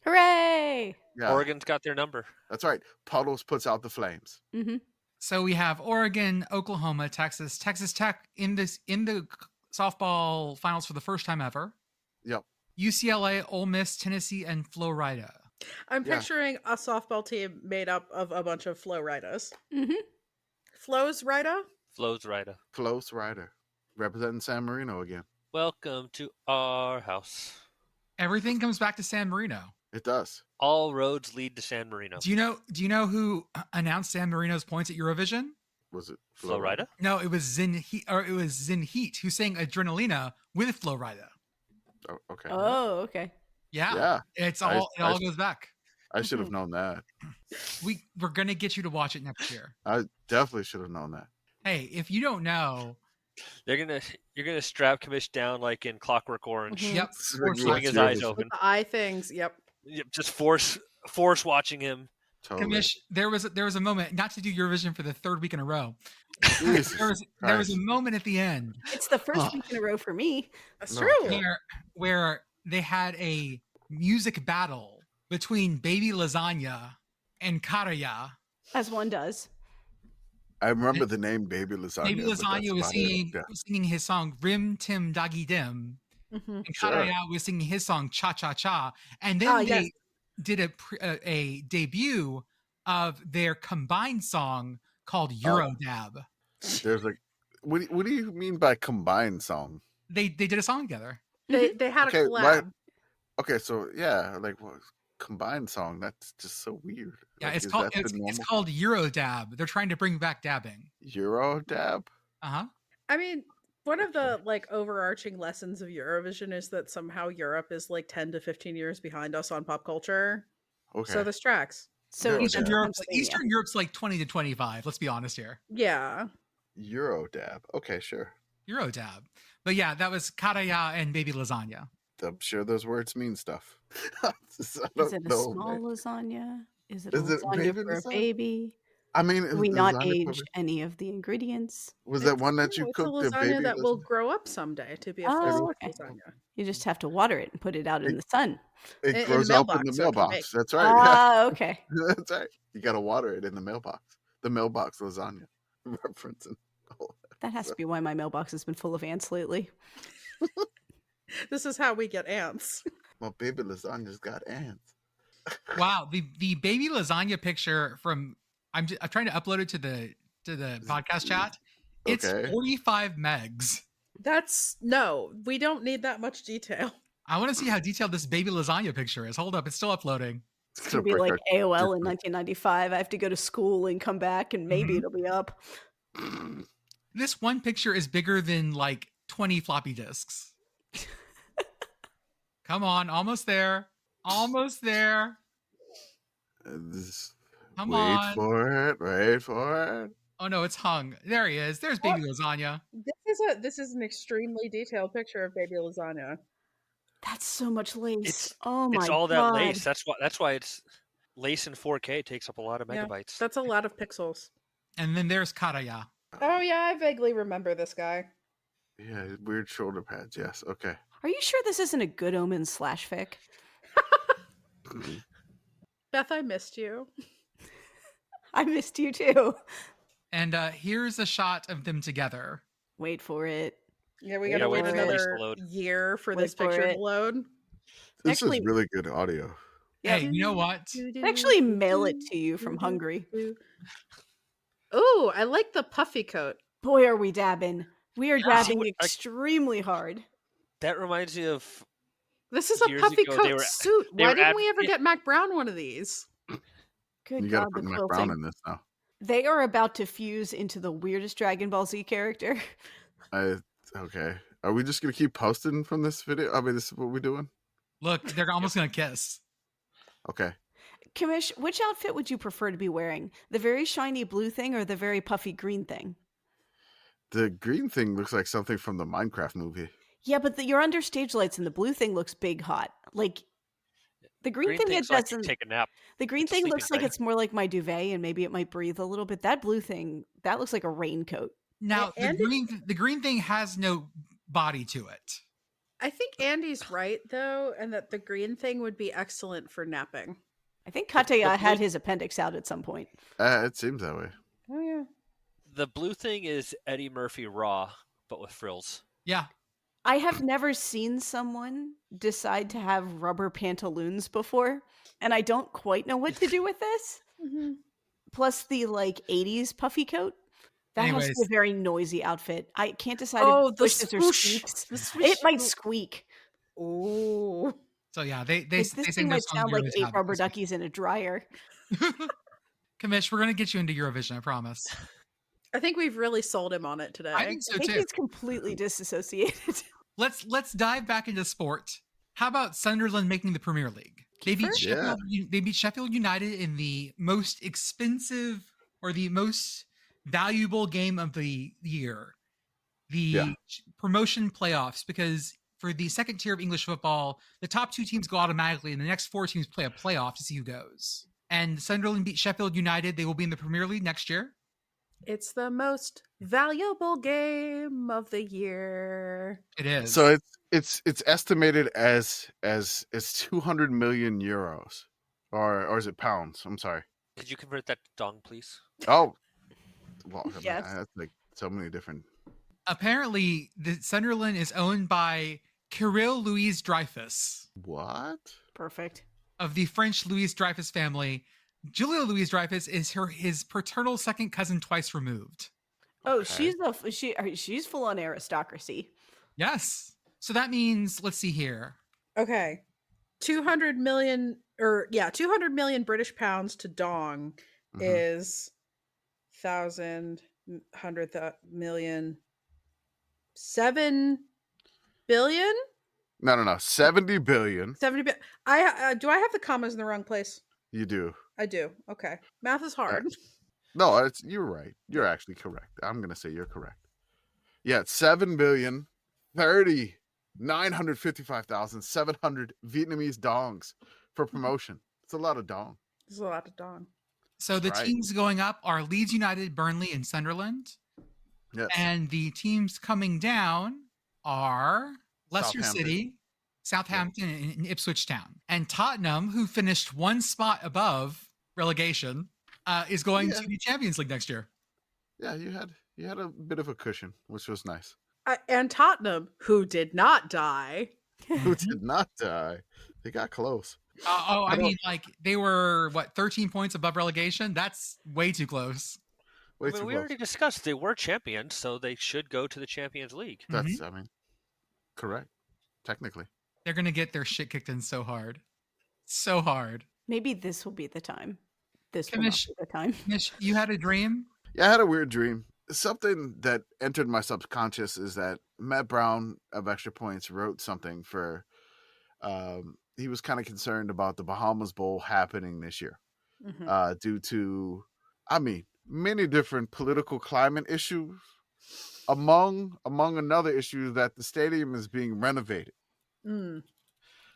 Hooray! Yeah, Oregon's got their number. that's right. Puddles puts out the flames. Mm-hmm. So we have Oregon, Oklahoma, Texas Tech in the softball finals for the first time ever. Yep. UCLA, Ole Miss, Tennessee, and Florida. I'm Yeah. picturing a softball team made up of a bunch of Flow Riders. Mm-hmm. Flows Rider? Flows Rider. Close rider. Representing San Marino again. Welcome to our house. Everything comes back to San Marino. It does. All roads lead to San Marino. Do you know who announced San Marino's points at Eurovision? Was it Flow Rider? No, it was Zinheat who sang Adrenalina with Flow Rida. Oh, okay. Oh, okay. Yeah. Yeah. It I- all goes back. I should have known that. We're gonna get you to watch it next year. I definitely should have known that. Hey, if you don't know, You're gonna strap Commish down like in Clockwork Orange. Mhm. yep, It's force like Keeping his Eurovision. eyes open. With the eye things. Yep. Yep, just force watching him. Totally. Commish, there was a moment, not to do Eurovision for the third week in a row. Jesus There was Christ. a moment at the end It's the first week in a row for me. That's No, true. where they had a music battle between Baby Lasagna and Karaya. As one does. I remember the name Baby Lasagna. Baby but that's Lasagna was about it. singing his song Rim Tim Doggy Dim, Mhm. and Sure. Karaya was singing his song Cha Cha Cha, and then Ah, they yes. did a debut of their combined song called Eurodab. There's like, what do you mean by combined song? They did a song together. They had Okay, a collab. Okay, so yeah, like what combined song? That's just so weird. Yeah, Like, it's is called that the it's normal called Eurodab. They're trying to bring back dabbing. Euro dab. Uh-huh. I mean, one of the like overarching lessons of Eurovision is that somehow Europe is like 10 to 15 years behind us on pop culture. Okay. So this tracks. So Yeah, Eastern okay. Europe's like 20 to 25. Let's be honest here. Yeah. Euro dab. Okay, sure. Eurodab. But yeah, that was Karaya and Baby Lasagna. I'm sure those words mean stuff. I Is don't it a know, small man. lasagna? Is it a Is it lasagna baby for a lasagna? baby? I mean, Do is we not lasagna age probably- any of the ingredients? Was that one that It's you a cooked the lasagna baby? that will lasagna? grow up someday to be a Oh, full okay. lasagna. You just have to water it and put it out in the sun. It in the grows up in mailbox, the so it can mailbox. make- That's right. Ah, okay. Yeah. That's right. You got to water it in the mailbox. The mailbox lasagna. Referencing. all that. That has to be why my mailbox has been full of ants lately. This is how we get ants. My baby lasagna's got ants. Wow, the Baby Lasagna picture from I'm trying to upload it to the podcast chat. It's Okay. 45 megs. No, we don't need that much detail. I want to see how detailed this Baby Lasagna picture is. Hold up, it's still uploading. It's going to be break like our AOL in distance. 1995. I have to go to school and come back and maybe Mhm. it'll be up. This one picture is bigger than like 20 floppy disks. Come on, almost there. Almost there. This- Come wait on. for it. Wait for it. Oh no, it's hung. There he is. There's Baby Lasagna. This is an extremely detailed picture of baby lasagna. That's so much lace. It's oh my It's all that God. lace. That's why it's lace in 4K takes up a lot of Yeah, megabytes. that's a lot of pixels. And then there's Karaya. Oh yeah, I vaguely remember this guy. Yeah, weird shoulder pads. Yes. Okay. Are you sure this isn't a Good Omens / fic? Beth, I missed you. I missed you too. And here's a shot of them together. Wait for it. Yeah, we Yeah, gotta wait wait for it another to load. year for Wait this for picture it. to load. This Actually- is really good audio. Yeah. Hey, you know what? Actually, mail it to you from Hungary. Ooh, I like the puffy coat. Boy, are we dabbing. We are Yeah. See dabbing what- extremely hard. That reminds me of This is a Years puffy ago, coat they were- suit. they Why were didn't we ever adv- get Mac Brown one of these? Good You got to God, put the Mac quilting. Brown in this now. They are about to fuse into the weirdest Dragon Ball Z character. Okay. Are we just gonna keep posting from this video? I mean, this is what we're doing. Look, they're almost gonna kiss. Okay. Commish, which outfit would you prefer to be wearing? The very shiny blue thing or the very puffy green thing? The green thing looks like something from the Minecraft movie. Yeah, but you're under stage lights and the blue thing looks big hot. Like the green thing, it things like to doesn't. take a nap. The green It's a thing sleeping looks like bag. it's more like my duvet and maybe it might breathe a little bit. That blue thing, that looks like a raincoat. Now And the green thing has no body to it. I think Andy's right though, and that the green thing would be excellent for napping. I think Kataya the had blue- his appendix out at some point. It seems that way. Oh yeah. The blue thing is Eddie Murphy raw, but with frills. Yeah. I have never seen someone decide to have rubber pantaloons before, and I don't quite know what to do with this. Mhm. Plus the 80s puffy coat. That has to be a Anyways. very noisy outfit. I can't decide Oh, if the it swishes or swoosh. squeaks. The It swish. might squeak. Ooh. So yeah, they This sing thing their might song sound like Eurovision 8 out rubber this week. duckies in a dryer. Commish, we're gonna get you into Eurovision, I promise. I think we've really sold him on it today. I think so I think too. he's completely disassociated. Let's dive back into sport. How about Sunderland making the Premier League? They beat Yeah. Sheffield United in the most expensive or the most valuable game of the year, the promotion playoffs, because for the second tier of English football, the top 2 teams go automatically, and the next 4 teams play a playoff to see who goes. And Sunderland beat Sheffield United. They will be in the Premier League next year. It's the most valuable game of the year. It is. So it's estimated as 200 million euros, or is it pounds? I'm sorry. Could you convert that to dong, please? Oh, well, I mean, Yes. that's like so many different. Apparently, the Sunderland is owned by Kirill Louis Dreyfus What? Perfect. of the French Louis Dreyfus family. Julia Louis Dreyfus is his paternal second cousin twice removed. Oh, Okay. she's full on aristocracy. Yes. So that means, let's see here. Okay. 200 million 200 million British pounds to dong Mhm. is 100 million 7 billion? No. 70 billion. 70 billion. I do I have the commas in the wrong place? You do. I do. Okay. Math is hard. No, you're right. You're actually correct. I'm gonna say you're correct. Yeah, it's 7,955,700 Vietnamese dongs for promotion. It's a lot of dong. There's a lot of dong. So the Right. teams going up are Leeds United, Burnley, and Sunderland. Yes. And the teams coming down are Leicester Southampton. City, Southampton, and Ipswich Town. And Tottenham, who finished 1 spot above relegation, is going to the Champions League next year. Yeah, you had a bit of a cushion, which was nice. And Tottenham, who did not die. Who did not die? They got close. I mean, they were 13 points above relegation. That's way too close. Way I mean, too we close. already discussed they were champions, so they should go to the Champions League. That's, I mean, correct. Technically. They're gonna get their shit kicked in so hard. So hard. Maybe this will be the time. This will not Commish, be the time. Commish, you had a dream? Yeah, I had a weird dream. Something that entered my subconscious is that Matt Brown of Extra Points wrote something for. He was kind of concerned about the Bahamas Bowl happening this year, due to, I mean, many different political climate issues. Among another issue that the stadium is being renovated. Mm.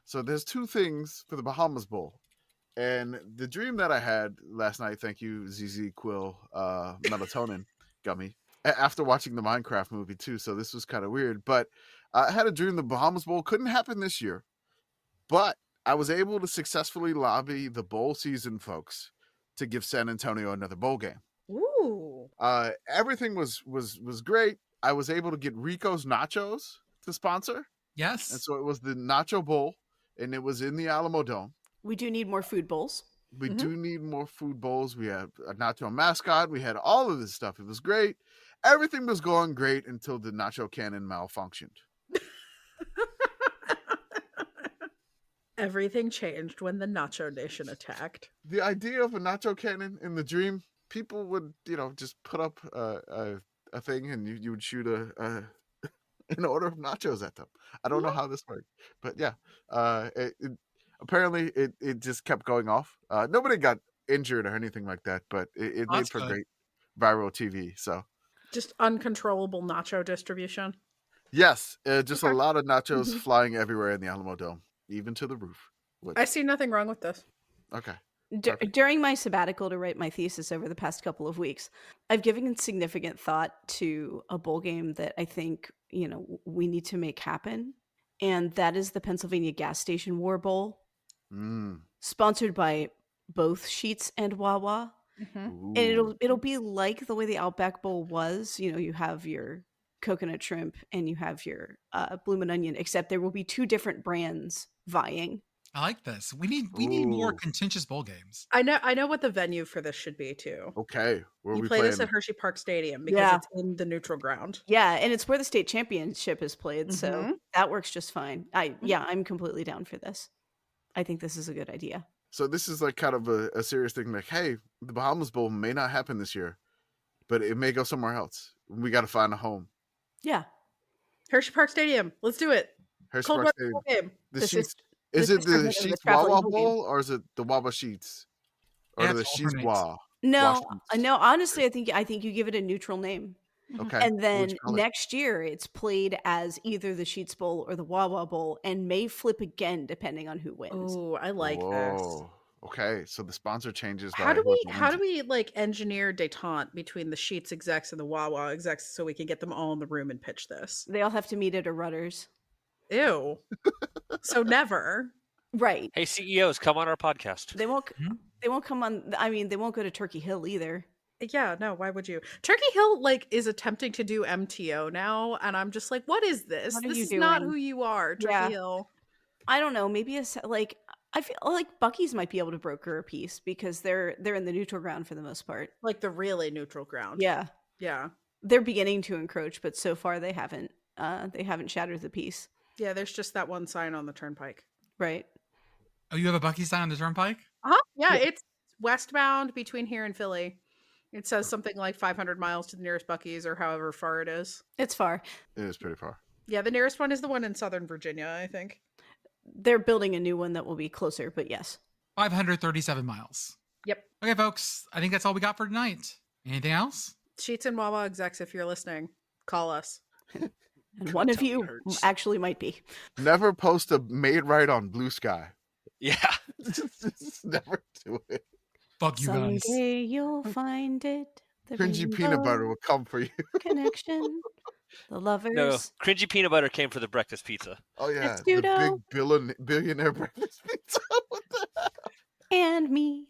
So there's 2 things for the Bahamas Bowl. And the dream that I had last night, thank you, ZZ Quill, Melatonin Gummy, after watching the Minecraft movie too. So this was kind of weird. But I had a dream the Bahamas Bowl couldn't happen this year. But I was able to successfully lobby the bowl season folks to give San Antonio another bowl game. Ooh. Everything was great. I was able to get Rico's Nachos to sponsor. Yes. And so it was the Nacho Bowl, and it was in the Alamo Dome. We do need more food bowls. We do need more food bowls. We had a Nacho mascot. We had all of this stuff. It was great. Everything was going great until the Nacho cannon malfunctioned. Everything changed when the Nacho Nation attacked. The idea of a Nacho cannon in the dream, people would, just put up a thing and you would shoot an order of nachos at them. I don't know how this worked, but yeah, apparently it just kept going off. Nobody got injured or anything like that, but it made for great viral TV. So just uncontrollable nacho distribution. Yes, just a lot of nachos flying everywhere in the Alamo Dome, even to the roof. I see nothing wrong with this. Okay. During my sabbatical to write my thesis over the past couple of weeks, I've given significant thought to a bowl game that I think, we need to make happen. And that is the Pennsylvania Gas Station War Bowl, sponsored by both Sheetz and Wawa. And it'll be like the way the Outback Bowl was. You have your coconut shrimp and you have your bloomin' onion, except there will be 2 different brands vying. I like this. We need more contentious bowl games. I know what the venue for this should be too. Okay, where You we play this playing? at Hershey Park Stadium because it's in the neutral ground. Yeah, and it's where the state championship is played, so that works just fine. I'm completely down for this. I think this is a good idea. So this is like kind of a serious thing. Like, hey, the Bahamas Bowl may not happen this year, but it may go somewhere else. We got to find a home. Yeah. Hershey Park Stadium. Let's do it. Hershey Cold Park weather Stadium. game. The This Sheets. is Is it equivalent the of the Sheets traveling Wawa bowl game. Bowl or is it the Wawa Sheets? Or They the have to Sheets alternate. Wa? No, Sheets. no. Honestly, I think you give it a neutral name, Okay. and What would then you call it? next year it's played as either the Sheets Bowl or the Wawa Bowl, and may flip again depending on who wins. Oh, I like this. Whoa. Okay, so the sponsor changes. How by do whoever wins we like engineer detente between the Sheets execs and the Wawa execs so we can get them all in the room and pitch this? They all have to meet at a Rutter's. Ew. So never. Right. Hey, CEOs, come on our podcast. They won't. They won't come on. I mean, they won't go to Turkey Hill either. Yeah, no, why would you? Turkey Hill like is attempting to do MTO now, and I'm just like, what is this? What are This you is not doing? who you are, Turkey Yeah. Hill. I don't know. Maybe like I feel like Buc-ee's might be able to broker a piece because they're in the neutral ground for the most part. Like the really neutral ground. Yeah, Yeah. they're beginning to encroach, but so far they haven't. They haven't shattered the piece. Yeah, there's just that one sign on the turnpike. Right. Oh, you have a Bucky sign on the turnpike? Uh-huh. Yeah, it's westbound between here and Philly. It says something like 500 miles to the nearest Buc-ee's or however far it is. It's far. It is pretty far. Yeah, the nearest one is the one in Southern Virginia, I think. They're building a new one that will be closer, but yes. 537 miles. Yep. Okay, folks. I think that's all we got for tonight. Anything else? Sheets and Wawa execs, if you're listening, call us. And one of Tummy you hurts. actually might be. Never post a Maid Rite on Blue Sky. Yeah. Just never do it. Fuck you guys. Someday you'll find it. The Cringy peanut butter rainbow will come for you. connection. The lovers. No, cringy peanut butter came for the breakfast pizza. Oh yeah, It's the Dudo. big billionaire breakfast pizza. What the hell? And me.